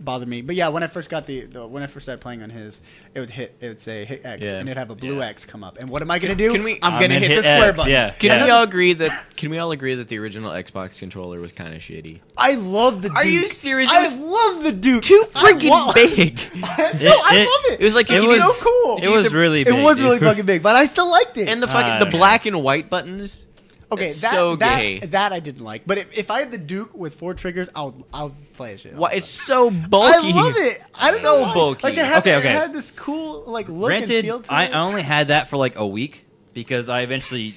bothered me. But yeah, when I first got when I first started playing on his, it would say hit X, Yeah. and it'd have a blue Yeah. X come up. And what am I gonna do? can we- I'm I'm gonna gonna hit the hit square X, button. yeah. Can we all agree that the original Xbox controller was kind of shitty? I love the Duke. Are you serious? It I was love the Duke. Too I freaking want- big. no, I love it. It was like you It could was use- so cool. It was really big. It was really dude. fucking big, but I still liked it. and the fucking the black and white buttons. okay, it's that, so that, gay. that I didn't like. But if I had the Duke with 4 triggers, I'll play it. Why it's so bulky. I love it. I don't So know why. bulky. Like it had, Okay, okay. it had this cool like look and Granted, feel to I it. only had that for like a week because I eventually.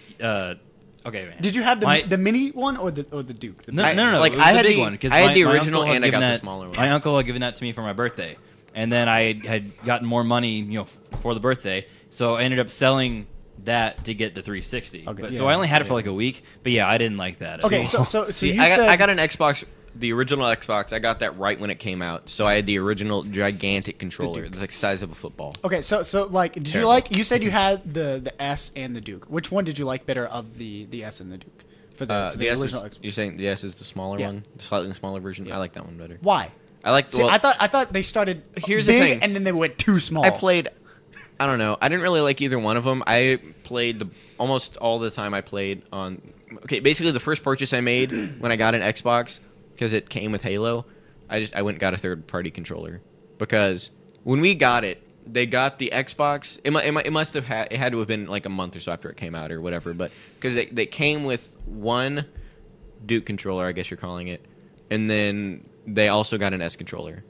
Okay, man. Did you have the My- the mini one or the Duke? No, I- no. like, It was I the had big the- one, 'cause I had the my original uncle had and I got given the that- smaller one. My uncle had given that to me for my birthday, and then I had gotten more money, for the birthday. So I ended up selling that to get the 360. Okay, So I only had it for like a week. But yeah, I didn't like that. at Okay, all. so See, you I said got an Xbox, the original Xbox. I got that right when it came out, so I had the original gigantic controller. It's like the size of a football. okay, so like, did you Terrible. like? You said you had the S and the Duke. Which one did you like better of the S and the Duke for for The S is, original Xbox? you're saying the S is the smaller Yeah. one, the slightly smaller version. Yeah. I like that one better. Why? I like. See, well, I thought they started Here's the big thing. and then they went too small. I played. I don't know. I didn't really like either one of them. I played almost all the time. I played on. Okay, basically the first purchase I made when I got an Xbox because it came with Halo. I went and got a third-party controller because when we got it, they got the Xbox. It must have had. It had to have been like a month or so after it came out or whatever. But because they came with one Duke controller, I guess you're calling it, and then they also got an S controller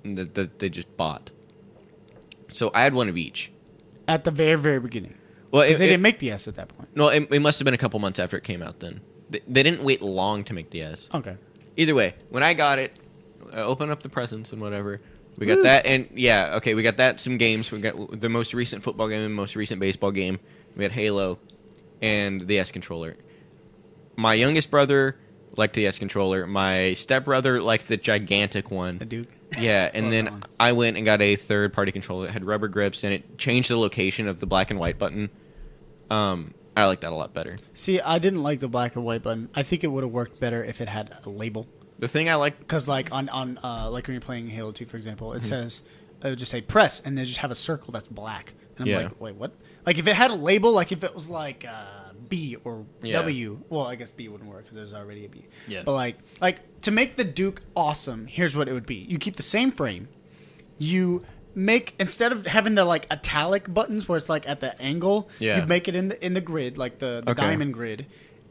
that they just bought. So I had one of each. at the very beginning. Well, Because they didn't make the S at that point. No, it must have been a couple months after it came out. Then they didn't wait long to make the S. Okay. Either way, when I got it, I opened up the presents and whatever. We got that, and yeah, okay, we got that. Some games. We got the most recent football game, the most recent baseball game. We had Halo, and the S controller. My youngest brother liked the S controller. My stepbrother liked the gigantic one. The Duke. Yeah, and Love then that one. I went and got a third-party controller that had rubber grips, and it changed the location of the black and white button. I like that a lot better. See, I didn't like the black and white button. I think it would have worked better if it had a label. The thing I like, Because like on like when you're playing Halo 2, for example, Mm-hmm. it says it would just say press, and they just have a circle that's black. And I'm Yeah. like, wait, what? Like if it had a label, like if it was like B or Yeah. W. Well, I guess B wouldn't work because there's already a B. Yeah. But like to make the Duke awesome, here's what it would be: you keep the same frame, you make, instead of having the like italic buttons where it's like at the angle, Yeah. you make it in the grid, like the Okay. diamond grid,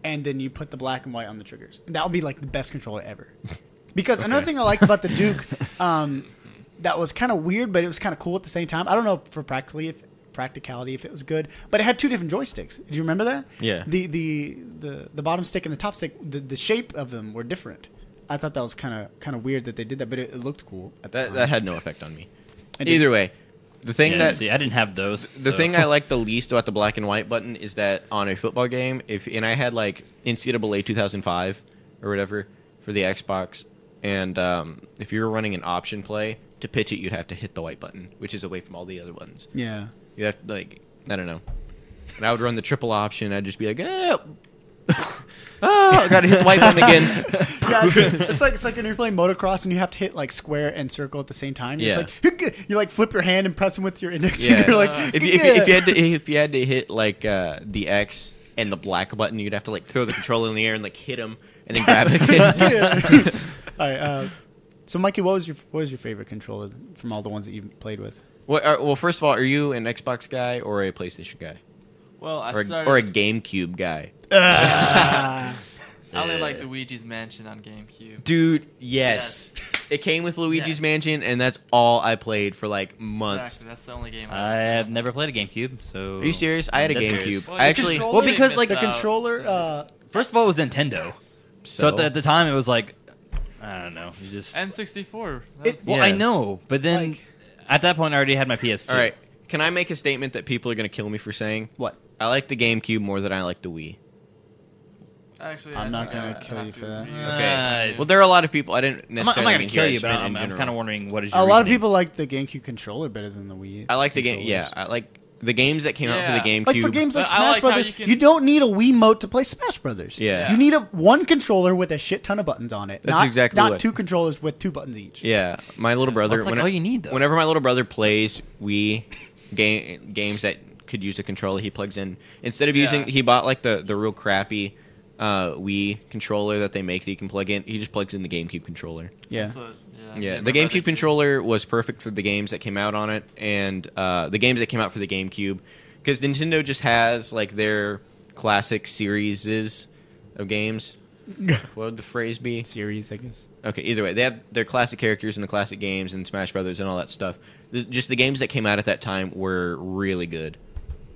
and then you put the black and white on the triggers. That would be like the best controller ever. Because another thing I liked about the Duke, that was kind of weird, but it was kind of cool at the same time. I don't know for practicality if it was good, but it had 2 different joysticks. Do you remember that? Yeah. The bottom stick and the top stick, the shape of them were different. I thought that was kind of weird that they did that, but it looked cool at the time. that had no effect on me. It did. Either way, the thing Yeah, that see, I didn't have those. the so- thing I like the least about the black and white button is that on a football game, and I had like NCAA 2005 or whatever for the Xbox, and if you were running an option play to pitch it, you'd have to hit the white button, which is away from all the other buttons. Yeah. You have to, like, I don't know. And I would run the triple option. I'd just be like, I gotta hit the white button again. Yeah, it's like when you're playing motocross and you have to hit like square and circle at the same time. You're just like, you like flip your hand and press them with your index Yeah. finger. Like If you had to hit like the X and the black button, you'd have to like throw the controller in the air and like hit him and then grab it again. Yeah. All right. So, Mikey, what was your favorite controller from all the ones that you played with? Well, first of all, are you an Xbox guy or a PlayStation guy, Well, I or started. a GameCube guy? I only like Luigi's Mansion on GameCube. Dude, yes. It came with Luigi's Yes. Mansion, and that's all I played for like months. Exactly, that's the only game I have never played a GameCube, so. Are you serious? I had a That's GameCube. serious. Well, I the actually. controller Well, because, like, The missed out. controller. First of all, it was Nintendo. So at So? the time, it was like, I don't know. You just. N64. It- Well, Yeah. I know, but then Like- at that point, I already had my PS2. All right. Can I make a statement that people are going to kill me for saying? What? I like the GameCube more than I like the Wii. Actually, I'm not I- gonna I kill have you to for that. agree. Okay. Well, there are a lot of people. I didn't I'm not necessarily going mean to kill here, I you, just but meant I'm in kind of general. wondering what is your A lot of reasoning? people like the GameCube controller better than the Wii. I like the game. Yeah, controllers. the games that came out for the Yeah. GameCube. Like for games like But I Smash like how Brothers, you you, can- don't need a Wiimote to play Smash Brothers. Yeah. You need one controller with a shit ton of buttons on it. That's not, exactly not what- two controllers with 2 buttons each. Yeah, my little brother. That's like all you need, though. Whenever my little brother plays Wii games that could use a controller, he plugs in. Instead of using, he bought like the real crappy Wii controller that they make that you can plug in. He just plugs in the GameCube controller. Yeah. That's what- Yeah, my the brother GameCube did. controller was perfect for the games that came out on it, and the games that came out for the GameCube, because Nintendo just has like their classic series of games. What would the phrase be? Series, I guess. Okay, either way, they have their classic characters in the classic games and Smash Brothers and all that stuff. Just the games that came out at that time were really good.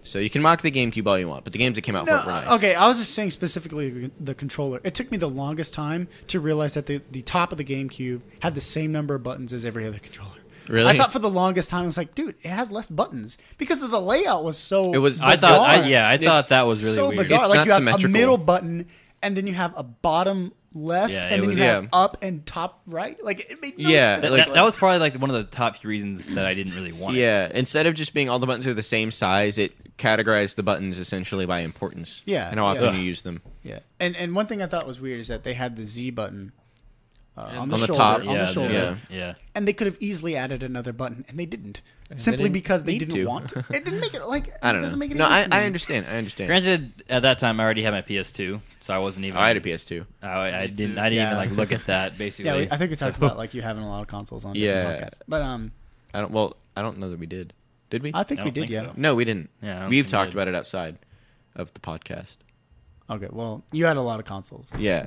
So you can mock the GameCube all you want, but the games that came out for it were nice. Okay, I was just saying specifically the controller. It took me the longest time to realize that the top of the GameCube had the same number of buttons as every other controller. Really? I thought for the longest time, I was like, dude, it has less buttons because of the layout was so. It was- I bizarre. I thought that was really so weird. bizarre. It's Like not you have symmetrical. a middle button, and then you have a bottom left, Yeah, and it then was- you have yeah. up and top right. Like it made no Yeah, sense. That was probably like one of the top few reasons that I didn't really want it. Yeah, instead of just being all the buttons are the same size, it categorized the buttons essentially by importance. Yeah, and how often yeah. you use them. Yeah, and one thing I thought was weird is that they had the Z button on the On the shoulder, top. on Yeah, the shoulder, yeah. and they could have easily added another button, and they didn't, simply didn't because they need didn't to. want to. It didn't make it like I don't it doesn't know. make any No, sense to I me. understand. I understand. Granted, at that time I already had my PS2, so I wasn't even. I had a PS2. I Me didn't. too. I didn't Yeah. even like look at that. Basically, Yeah, I think we talked So- about like you having a lot of consoles on Yeah. different podcasts, but I don't know that we did. Did we? I think I we don't did. think Yeah. so. No, we didn't. Yeah, I don't We've think we talked did. about it outside of the podcast. Okay. Well, you had a lot of consoles. Yeah.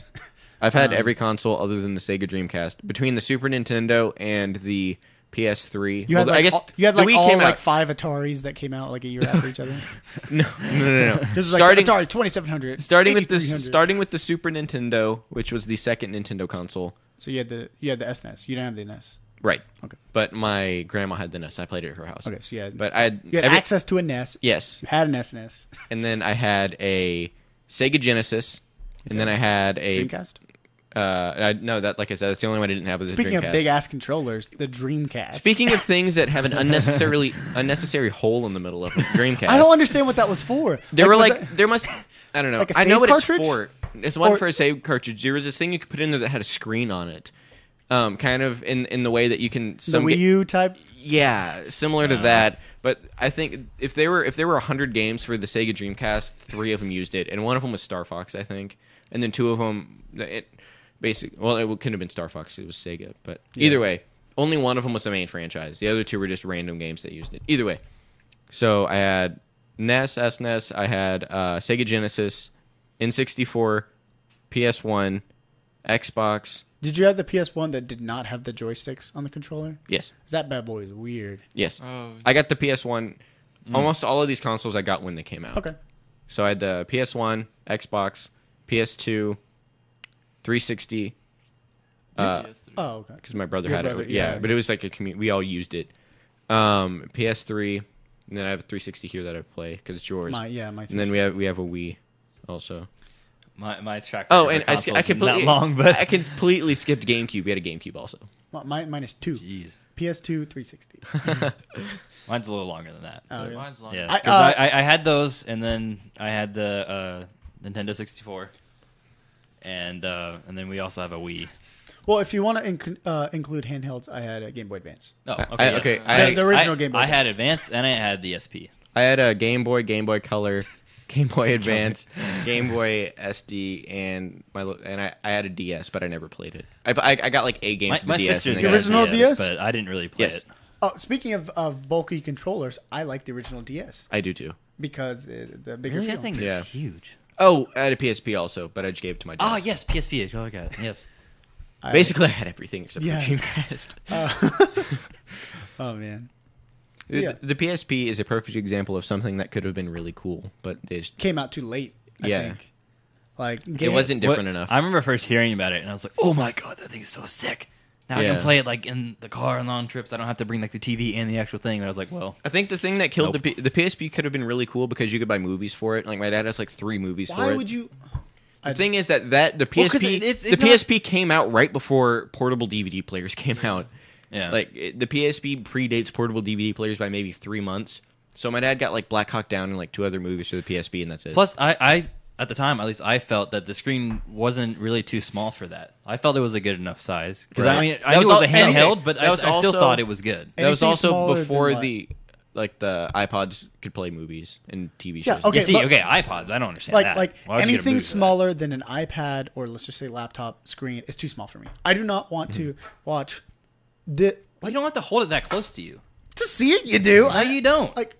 I've had Um, every console other than the Sega Dreamcast. Between the Super Nintendo and the PS3. You had Well, like I guess you had the like Wii all came like out. 5 Ataris that came out like a year after each other. No. This is starting like Atari 2700. starting with the 8300. starting with the Super Nintendo, which was the second Nintendo console. So you had the SNES. You didn't have the NES. Right. Okay. But my grandma had the NES. I played it at her house. Okay, so you had But I had, you had access to a NES. Yes. You had an SNES. And then I had a Sega Genesis. And then I had a Dreamcast. no, that like I said, that's the only one I didn't have was the Speaking Dreamcast. of big ass controllers, the Dreamcast. Speaking of things that have an unnecessary hole in the middle of the Dreamcast, I don't understand what that was for. There were was like that- there must I don't know. Like a I know save what cartridge? it's for. It's one Or- for a save cartridge. There was this thing you could put in there that had a screen on it, kind of in the way that you can the Wii U type. Yeah, similar to that. But I think if there were 100 games for the Sega Dreamcast, 3 of them used it, and one of them was Star Fox, I think, and then 2 of them it couldn't have been Star Fox. It was Sega, but either way, only one of them was the main franchise. The other 2 were just random games that used it. Either way, so I had NES, SNES, I had Sega Genesis, N64, PS1, Xbox. Did you have the PS1 that did not have the joysticks on the controller? Yes, 'Cause that bad boy is weird. yes. Oh, I got the PS1. Almost all of these consoles I got when they came out. Okay. So I had the PS1, Xbox, PS2, 360. PS3. Oh, okay. Because my brother Your had brother, it. Yeah, yeah. but it was like a community. We all used it. PS3, and then I have a 360 here that I play because it's yours. My and then we have a Wii, also. My track. Oh, record and for I consoles isn't completely that long, but I completely skipped GameCube. We had a GameCube also. Mine is 2. jeez, PS2, 360. mine's a little longer than that. Oh, but- yeah. Mine's long. Yeah, I- 'cause I had those, and then I had the Nintendo 64, and then we also have a Wii. Well, if you want to include handhelds, I had a Game Boy Advance. Oh, I- yes. okay, The original Game Boy I had Advance. Advance, and I had the SP. I had a Game Boy Color, Game Boy Advance, Game Boy SD, and I had a DS, but I never played it. I got like a game My, for the my DS. sister's and The then got original a DS? but I didn't really play Yes. it. Oh, speaking of bulky controllers, I like the original DS I do too. because the bigger Really, feel. that thing Yeah. is huge. Oh, I had a PSP also, but I just gave it to my dad. Oh yes, PSP. Oh my god, yes. Basically, I had everything except Yeah. for Dreamcast. Oh man, The- Yeah. The PSP is a perfect example of something that could have been really cool, but they just, came out too late. I Yeah. think. Like it wasn't different What- enough. I remember first hearing about it, and I was like, "Oh my god, that thing is so sick!" Now I Yeah. can play it like in the car on long trips. I don't have to bring like the TV and the actual thing. And I was like, "Well, I think the thing that killed Nope. the PSP could have been really cool because you could buy movies for it. Like my dad has like 3 movies for Why it. would you? The thing is that the Well, 'cause PSP it's the not- PSP came out right before portable DVD players came out. yeah." Like the PSP predates portable DVD players by maybe 3 months. So my dad got like Black Hawk Down and like 2 other movies for the PSP, and that's it. Plus, I at the time, at least, I felt that the screen wasn't really too small for that. I felt it was a good enough size. Because Right. I mean, That I knew was it was all- a handheld, anything. but That I was still also- thought it was good. that was Anything also smaller than before what? the iPods could play movies and TV Yeah, shows. okay. Yeah, see, but- okay, iPods. I don't understand like that. like Why would you get a anything movie for that? smaller than an iPad or let's just say laptop screen is too small for me. I do not want to watch the You don't have to hold it that close to you. to see it. You do. No, you don't. Like,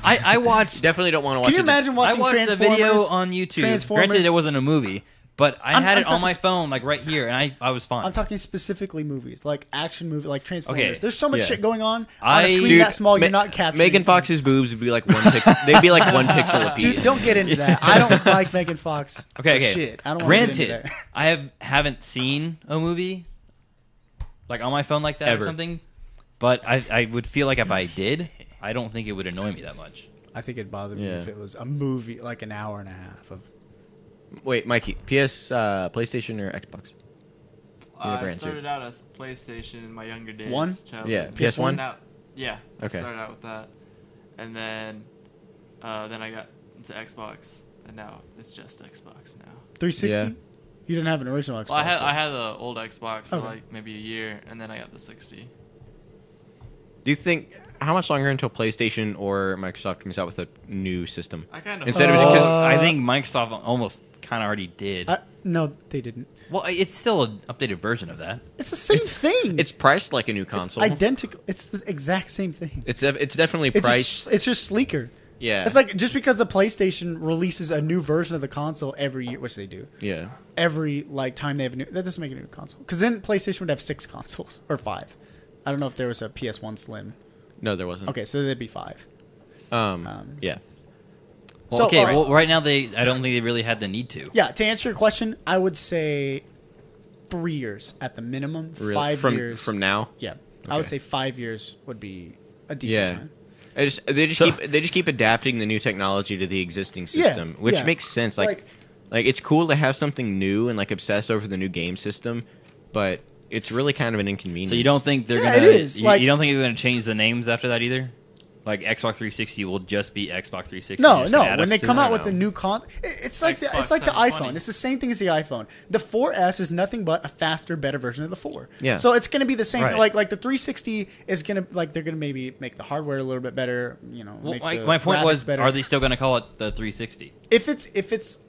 I watched. Definitely don't want to watch can you it. imagine I watching watched the Transformers? video on YouTube. Transformers. Granted, it wasn't a movie, but I had I'm it on my talking- phone, like right here, and I was fine. I'm talking specifically movies, like action movie, like Transformers. Okay, There's so much yeah. shit going on I- a screen Dude, that small. You're Ma- not capturing. Megan Fox's boobs would be like 1 pixel. They'd be like 1 pixel apiece. Dude, don't get into that. I don't like Megan Fox. Okay, for okay. Shit, I don't want to get into Granted, that. I haven't seen a movie like on my phone like that Ever. or something, but I would feel like if I did, I don't think it would annoy me that much. I think it'd bother me Yeah. if it was a movie, like an hour and a half of. Wait, Mikey, PlayStation or Xbox? You never I answered. started out as PlayStation in my younger days. One? childhood. Yeah, PS1? Now, yeah. Okay. I started out with that, and then I got into Xbox, and now it's just Xbox now. 360. Yeah. You didn't have an original Xbox. Well, I so- had the old Xbox for Okay. like maybe a year, and then I got the 60. Do you think how much longer until PlayStation or Microsoft comes out with a new system? I kind of Instead of hope- because I think Microsoft almost kind of already did. No, they didn't. Well, it's still an updated version of that. It's the same thing. it's priced like a new It's console. identical. It's the exact same thing. It's definitely It's priced. it's just sleeker. Yeah. It's like just because the PlayStation releases a new version of the console every year, which they do. Yeah. Every like time they have a new, that doesn't make a new console. Because then PlayStation would have 6 consoles or 5. I don't know if there was a PS1 Slim. No, there wasn't. Okay, so there'd be 5. Yeah. Well, So, okay, alright. well, right now I don't think they really had the need to. Yeah, to answer your question, I would say 3 years at the minimum. Really? 5 from years from now. Yeah, I would Okay. say 5 years would be a decent Yeah. time. They just keep adapting the new technology to the existing Yeah, system, which yeah. makes sense. Like it's cool to have something new and like obsess over the new game system, but it's really kind of an inconvenience. So you don't think they're Yeah, gonna? it is, You, like- you don't think they're gonna change the names after that either? Like Xbox 360 will just be Xbox 360. No, You're just no. gonna add When a they come out super- with a new it's like Xbox it's like the 720. iPhone. It's the same thing as the iPhone. The 4S is nothing but a faster, better version of the 4. Yeah. So it's going to be the same. Right. Like the 360 is going to they're going to maybe make the hardware a little bit better. You know. Well, make my the point graphics was, better. are they still gonna call it the 360? If it's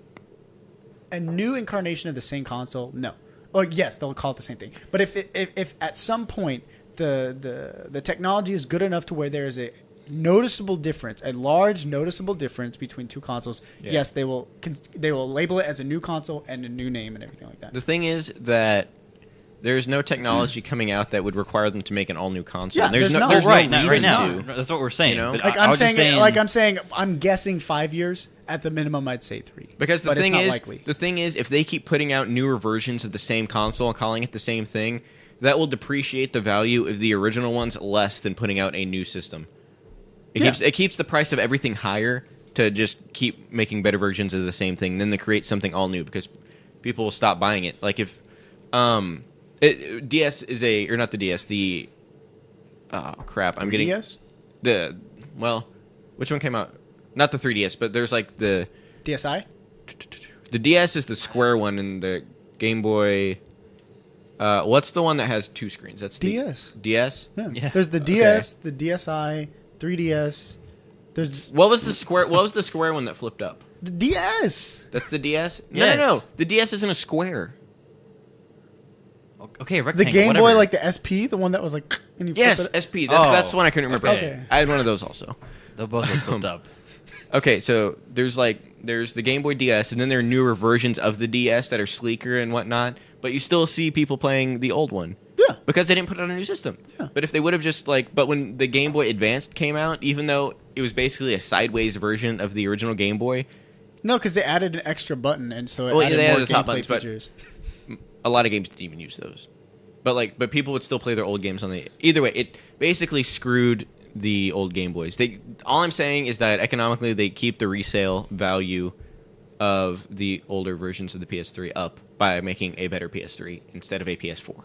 a new incarnation of the same console, no. Or yes, they'll call it the same thing. But if at some point the technology is good enough to where there is a noticeable difference, a large noticeable difference between two consoles, Yeah. yes, they will label it as a new console and a new name and everything like that. The thing is that there's no technology coming out that would require them to make an all new console. Yeah, there's not. there's Well, right, no not reason right now. to. That's what we're saying. You know? But Like I I'm was just saying, I'm guessing 5 years at the minimum. I'd say 3. Because the but thing it's not is, likely. the thing is, if they keep putting out newer versions of the same console and calling it the same thing, that will depreciate the value of the original ones less than putting out a new system. Yeah. It keeps the price of everything higher to just keep making better versions of the same thing, then to create something all new because people will stop buying it. Like if DS is or not the DS, the crap, I'm getting DS? which one came out? Not the 3DS, but there's like the DSi? DS is the square one and the Game Boy. What's the one that has 2 screens? That's the DS. DS. Yeah. Yeah. There's the DS, the DSi, 3DS. There's What was the square? What was the square one that flipped up? the DS. That's the DS. Yes. No. The DS isn't a square. Okay, The rectangle. Game whatever. Boy, like the SP, the one that was like. And you Yes, flip it. SP. Oh. That's the one I couldn't remember. Okay. I had one of those also. They'll both get flipped up. Okay, so there's the Game Boy DS, and then there are newer versions of the DS that are sleeker and whatnot. But you still see people playing the old one. Yeah. Because they didn't put out a new system. Yeah. But if they would have just but when the Game Boy Advanced came out, even though it was basically a sideways version of the original Game Boy, No, because they added an extra button, and so it Well, yeah, added they more added the top gameplay buttons, but- features. a lot of games didn't even use those. But people would still play their old games on the. Either way, it basically screwed the old Game Boys. All I'm saying is that economically they keep the resale value of the older versions of the PS3 up by making a better PS3 instead of a PS4.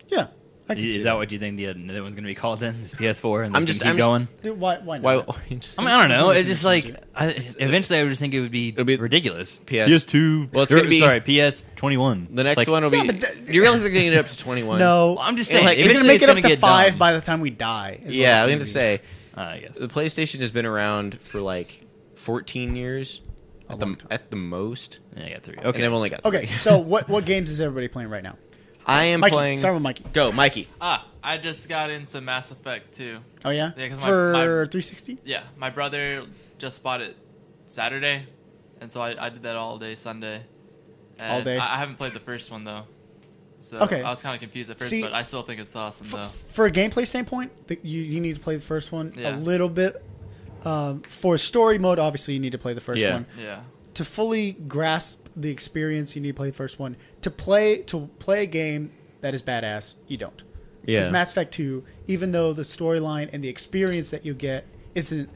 Yeah. I can see Is that what you think the other one's going to be called then? Is PS4 and I'm just just- keep going? Dude, why not? Why? I mean, I don't know. It's just like Change eventually I would just think it'll be ridiculous. PS2. Well, it's gonna be sorry, PS21. the next It's like, one will be. Yeah, but you realize they're getting it up to 21? No, I'm just And, saying. like, they're gonna eventually make it up it's to get 5 dumb. by the time we die. is what Yeah, I was it's gonna be. say I guess. the PlayStation has been around for like 14 years A long time. at the most. Yeah, I got 3. And Okay. they've only got 3. Okay, so what games is everybody playing right now? I am Mikey, playing. start with Mikey. Go, Mikey. I just got into Mass Effect 2. Oh yeah, Yeah, 'cause for my 360. Yeah, my brother just bought it Saturday, and so I did that all day Sunday. And All day? I haven't played the first one though, so Okay. I was kind of confused at first, See, but I still think it's awesome though. For a gameplay standpoint, you need to play the first one a Yeah. little bit. For story mode, obviously you need to play the first Yeah. one. Yeah, To fully grasp the experience, you need to play the first one. To play a game that is badass, you don't. Because Yeah. Mass Effect 2, even though the storyline and the experience that you get isn't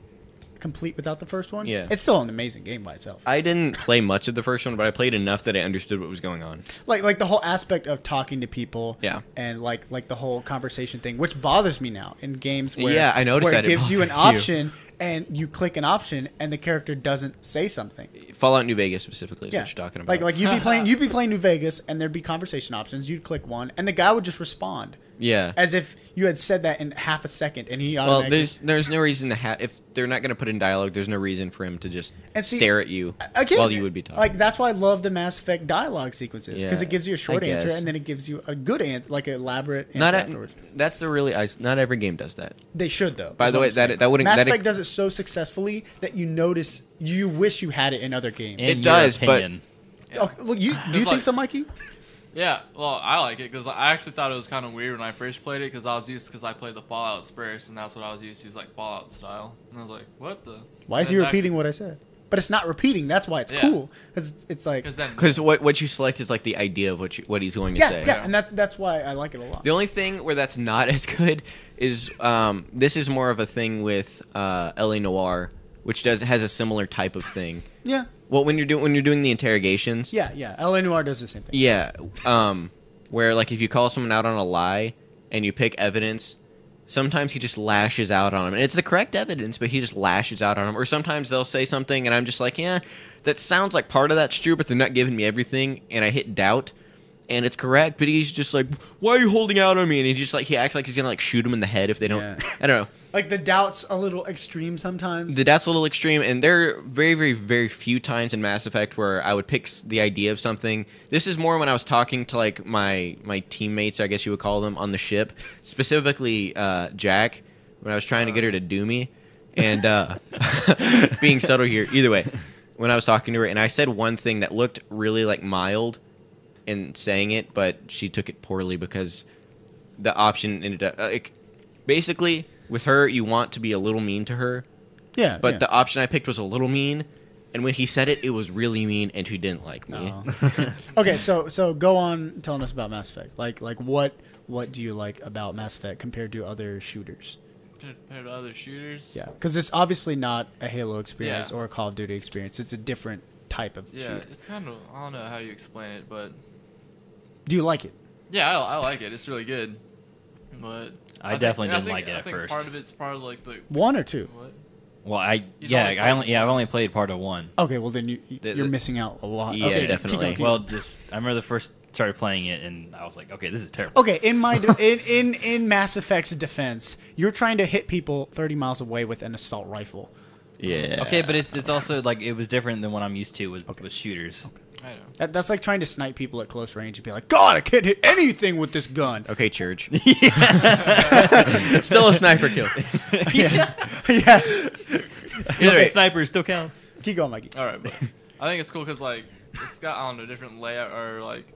complete without the first one, Yeah. it's still an amazing game by itself. I didn't play much of the first one, but I played enough that I understood what was going on. Like the whole aspect of talking to people, Yeah. and like the whole conversation thing, which bothers me now in games where Yeah, I noticed where that it it gives you an bothers you. option and you click an option and the character doesn't say something. Fallout New Vegas specifically is Yeah, what you're talking about. like you'd be playing New Vegas and there'd be conversation options. You'd click one and the guy would just respond yeah. as if you had said that in half a second, and he Well, automatically. there's no reason to have if they're not going to put in dialogue. There's no reason for him to just And see, stare at you Again, while you would be talking. Like that's why I love the Mass Effect dialogue sequences because Yeah, it gives you a short I answer guess. and then it gives you a good answer, like an elaborate answer not afterwards. that's the really not every game does that. They should though. By is the what way, I'm saying. that wouldn't Mass that Effect does it so successfully that you wish you had it in other games. In It your does, but- opinion. Okay, well, do you It's think like- so, Mikey? yeah. Well, I like it because I actually thought it was kind of weird when I first played it because I played the Fallouts first, and that's what I was used to, is like Fallout style, and I was like, what the? Why is he And repeating what I said? But it's not repeating. That's why it's Yeah. cool because it's like Because then, Because what you select is like the idea of what he's going to yeah, say. yeah, and that's why I like it a lot. The only thing where that's not as good is this is more of a thing with LA Noire, which has a similar type of thing. Yeah, Well, when you're doing the interrogations, yeah. LA Noire does the same thing. yeah, where like if you call someone out on a lie and you pick evidence, sometimes he just lashes out on them, and it's the correct evidence, but he just lashes out on them. Or sometimes they'll say something, and I'm just like, yeah, that sounds like part of that's true, but they're not giving me everything, and I hit doubt. And it's correct, but he's just like, "Why are you holding out on me?" And he acts like he's gonna like shoot him in the head if they don't. Yeah. I don't know. Like the doubt's a little extreme sometimes. The doubt's a little extreme, and there are very, very, very few times in Mass Effect where I would pick the idea of something. This is more when I was talking to like my teammates, I guess you would call them, on the ship, specifically Jack, when I was trying to get her to do me, and being subtle here. Either way, when I was talking to her, and I said one thing that looked really like mild in saying it, but she took it poorly because the option ended up basically with her, you want to be a little mean to her. yeah, But yeah. the option I picked was a little mean, and when he said it, it was really mean, and he didn't like me. Oh. Okay, so go on telling us about Mass Effect. Like what do you like about Mass Effect compared to other shooters? compared to other shooters. Yeah, because it's obviously not a Halo experience Yeah. or a Call of Duty experience. It's a different type of Yeah, shooter. it's kind of, I don't know how you explain it, but Do you like it? yeah, I like it. It's really good. But I definitely didn't like it I at think first. part of it's part of like the One or two? what? Well, You've only played I've only played part of 1. Okay, well then The- you're missing out a lot. Yeah, okay, definitely. keep going. Well, just I remember the first started playing it, and I was like, okay, this is terrible. Okay, in my in Mass Effect's defense, you're trying to hit people 30 miles away with an assault rifle. Yeah. Okay, but it's also like it was different than what I'm used to with shooters. I know. That's like trying to snipe people at close range and be like, God, I can't hit anything with this gun. Okay, Church. It's still a sniper kill. yeah. Either way, Sniper still counts. Keep going, Mikey. All right, but I think it's cool because like it's got I don't know different layout or like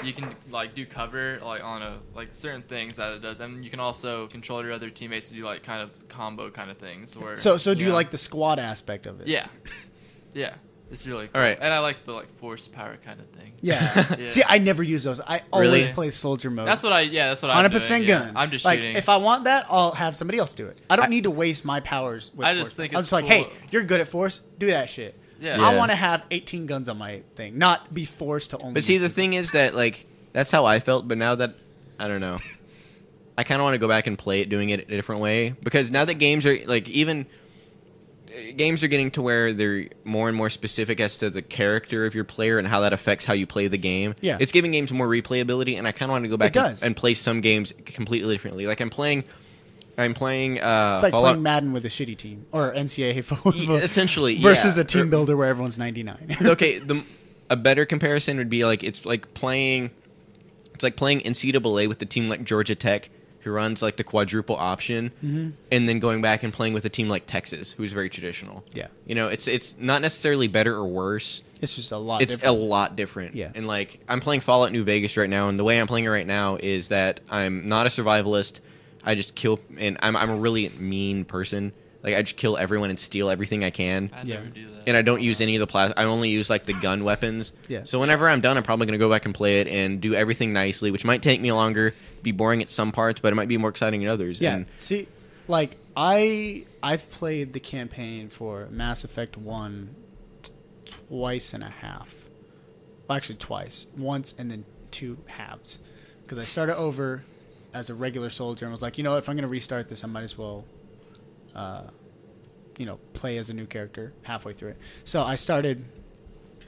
you can like do cover like on a like certain things that it does, and you can also control your other teammates to do like kind of combo kind of things. Where So do you know. like the squad aspect of it? Yeah, yeah, it's really cool. All right. and I like the like force power kind of thing. Yeah. Yeah. See, I never use those. I always Really? play soldier mode. That's what I'm 100% doing, gun. Yeah. I'm just like, shooting. if I want that, I'll have somebody else do it. I don't need to waste my powers with I force. just think I'm it's just like, cool. hey, you're good at force, do that shit. Yeah. I Yeah. want to have 18 guns on my thing, not be forced to only. but see, use the two thing is that like that's how I felt, but now that I don't know. I kind of want to go back and play it doing it a different way, because now that games are like, even games are getting to where they're more and more specific as to the character of your player and how that affects how you play the game. Yeah. It's giving games more replayability, and I kind of want to go back does. and play some games completely differently. Like I'm playing It's like Fallout. playing Madden with a shitty team or NCAA football Essentially, versus yeah. a team builder where everyone's 99. Okay, a better comparison would be like it's like playing NCAA with a team like Georgia Tech, who runs like the quadruple option, and then going back and playing with a team like Texas, who's very traditional. Yeah. You know, it's not necessarily better or worse. It's just a lot. It's different. a lot different. Yeah. And like I'm playing Fallout New Vegas right now, and the way I'm playing it right now is that I'm not a survivalist. I just kill, and I'm a really mean person. Like I just kill everyone and steal everything I can. I Yeah. never do that. And I don't use any of the I only use like the gun weapons. Yeah. So whenever I'm done, I'm probably gonna go back and play it and do everything nicely, which might take me longer, be boring at some parts, but it might be more exciting in others. Yeah. And See, like I've played the campaign for Mass Effect 1 twice and a half. Well, actually twice. Once and then 2 halves. Because I started over as a regular soldier and was like, you know what, if I'm going to restart this, I might as well play as a new character halfway through it. So I started.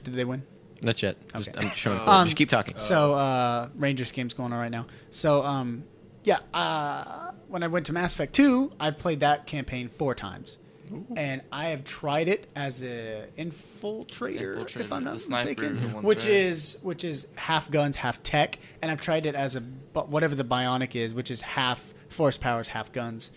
Did they win? not yet. Okay. I'm just showing. Um, just keep talking. So Rangers game's going on right now. So when I went to Mass Effect 2, I've played that campaign 4 times. And I have tried it as a infiltrator, if I'm not the sniper mistaken, ones, which right? is half guns, half tech, and I've tried it as whatever the bionic is, which is half force powers, half guns,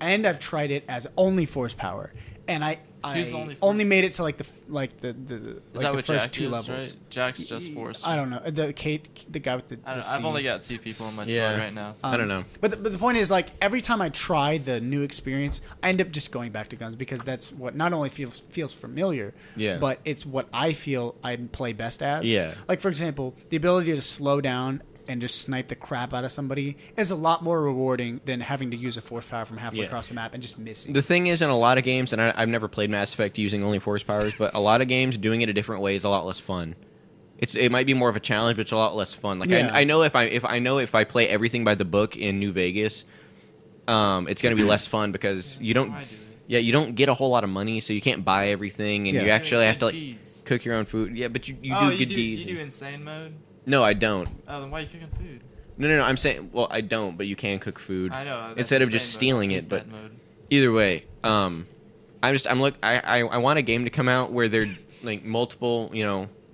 and I've tried it as only force power, and I Who's the only force? only made it to like the Is like that the what first Jack 2 is, levels. right? Jack's just force. I don't know the guy with the. I've C. only got 2 people in my squad Yeah. right now. So. I don't know. But the point is, like, every time I try the new experience, I end up just going back to guns because that's what not only feels familiar, Yeah. but it's what I feel I play best as. Yeah. Like, for example, the ability to slow down and just snipe the crap out of somebody is a lot more rewarding than having to use a force power from halfway Yeah. across the map and just missing. The thing is, in a lot of games, and I've never played Mass Effect using only force powers, but a lot of games doing it a different way is a lot less fun. It might be more of a challenge, but it's a lot less fun. Like Yeah. I know if I play everything by the book in New Vegas, it's going to be less fun because you don't. I do it. Yeah, you don't get a whole lot of money, so you can't buy everything, and Yeah. you actually have to Good like deeds. cook your own food. Yeah, but you Oh, do good deeds. You do insane mode? No, I don't. Oh, then why are you cooking food? No. I'm saying, well, I don't, but you can cook food. I know. that's Instead of insane just mode. stealing I it, hate but that mode. either way, I want a game to come out where there are like multiple,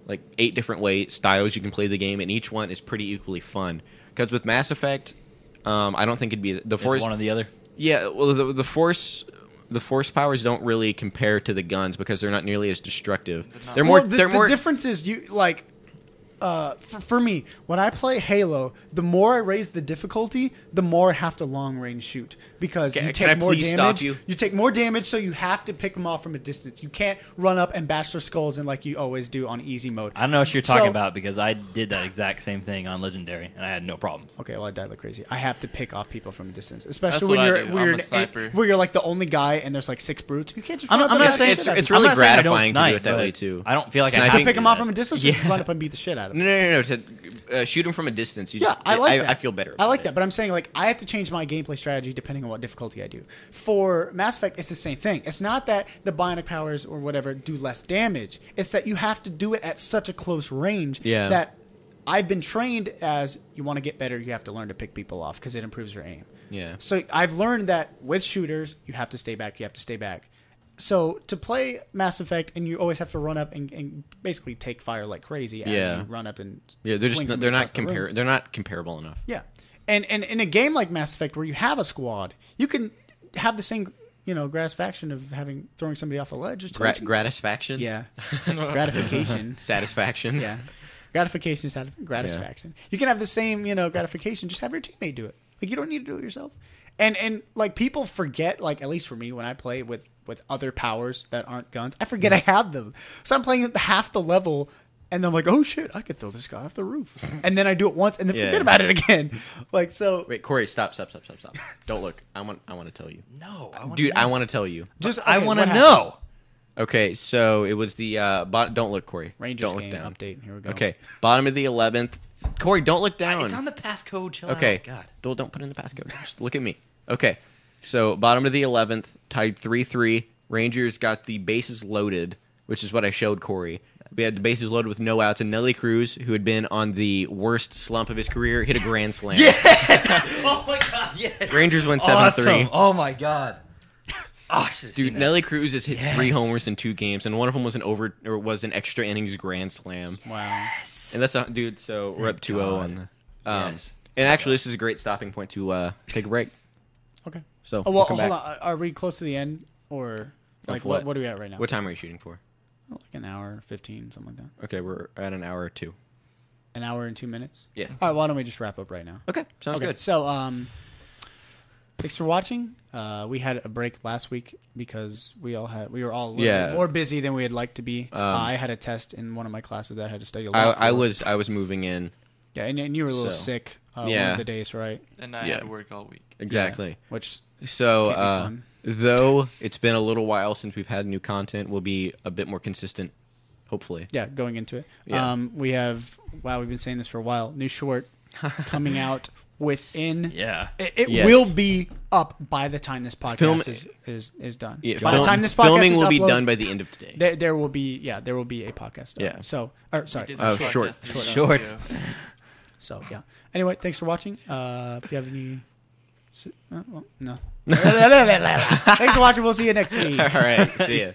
like 8 different styles you can play the game, and each one is pretty equally fun. Because with Mass Effect, I don't think it'd be the It's force. one or the other. Yeah, well, the force powers don't really compare to the guns because they're not nearly as destructive. They're more. Well, they're more. the difference is you like. For me, when I play Halo, the more I raise the difficulty, the more I have to long range shoot because Can you I take more please damage. stop you? You take more damage, so you have to pick them off from a distance. You can't run up and bash their skulls in like you always do on easy mode. I don't know what you're talking So- about because I did that exact same thing on Legendary and I had no problems. Okay, well I died like crazy. I have to pick off people from a distance, especially That's when what I you're do. when I'm you're a sniper. where you're like the only guy and there's like 6 brutes. You can't just. I'm run up not and saying bash the shit out of it's them. really I'm not saying I don't gratifying to do snipe, it that but way, too. I don't feel like I to have pick to them do off that. from a distance. Yeah. Or just run up and beat the shit out of them. No. To shoot them from a distance. Yeah, I like that. I feel better. I like about that, it. but I'm saying like I have to change my gameplay strategy depending on what difficulty I do. For Mass Effect, it's the same thing. It's not that the bionic powers or whatever do less damage. It's that you have to do it at such a close range Yeah. that I've been trained as you want to get better, you have to learn to pick people off because it improves your aim. Yeah. So I've learned that with shooters, you have to stay back. You have to stay back. So to play Mass Effect, and you always have to run up and basically take fire like crazy as Yeah. you run up and Yeah, they're fling just somebody they're across not the room. they're not comparable enough. Yeah, and in a game like Mass Effect where you have a squad, you can have the same gratification of throwing somebody off a ledge. Just Gratisfaction. yeah, gratification. Satisfaction. Yeah, gratification is gratification. You can have the same gratification. Just have your teammate do it. Like you don't need to do it yourself. And like people forget, like at least for me when I play with other powers that aren't guns, I forget I have them. So I'm playing half the level. And I'm like, oh shit, I could throw this guy off the roof. And then I do it once and then Yeah. forget about it again. Like, so. Wait, Corey, stop. Don't look. I want to tell you. No, Dude, I want to tell you. Just, I okay, want what to happened? know. Okay, so it was the don't look, Corey. Rangers don't look game down. update. Here we go. Okay, bottom of the 11th. Corey, don't look down. It's on the passcode. Chill Okay. out. God. Don't put in the passcode. Just look at me. Okay. So bottom of the 11th, tied 3-3. Rangers got the bases loaded, which is what I showed Corey. We had the bases loaded with no outs, and Nelly Cruz, who had been on the worst slump of his career, hit a grand slam. Oh my God. Yes. Rangers win 7-3. Awesome. Oh my God. Oh, Dude, Nelly Cruz has hit 3 homers in 2 games, and one of them was an extra innings grand slam. Wow. And that's dude. So we're up 2-0 on the. Yes. And actually, this is a great stopping point to take a break. Okay. So Oh, we'll well, come hold back. on. Are we close to the end, or like what? what are we at right now? What time are you shooting for? Like an hour, 15, something like that. Okay, we're at an hour or 2. An hour and 2 minutes. Yeah. All right. Why don't we just wrap up right now? Okay, sounds Okay. good. So, thanks for watching. We had a break last week because we were all a little bit more busy than we had liked to be. I had a test in one of my classes that I had to study a lot. I for. was moving in. Yeah, and you were a little So, sick one yeah. of the days, right? And I Yeah. had to work all week. Exactly. Yeah, which So, Can't be fun. though it's been a little while since we've had new content, we'll be a bit more consistent, hopefully. yeah, going into it. Yeah. We have we've been saying this for a while. New short coming out within. Yeah. It Yes. will be up by the time this podcast Film- is done. Yeah, by the time this podcast filming is will be uploaded, done by the end of today. There will be a podcast. Yeah. So sorry. We did Oh, the short. test 3 months Short. ago. So yeah. Anyway, thanks for watching. If you have any, well, no. Thanks for watching. We'll see you next week. All right. See ya.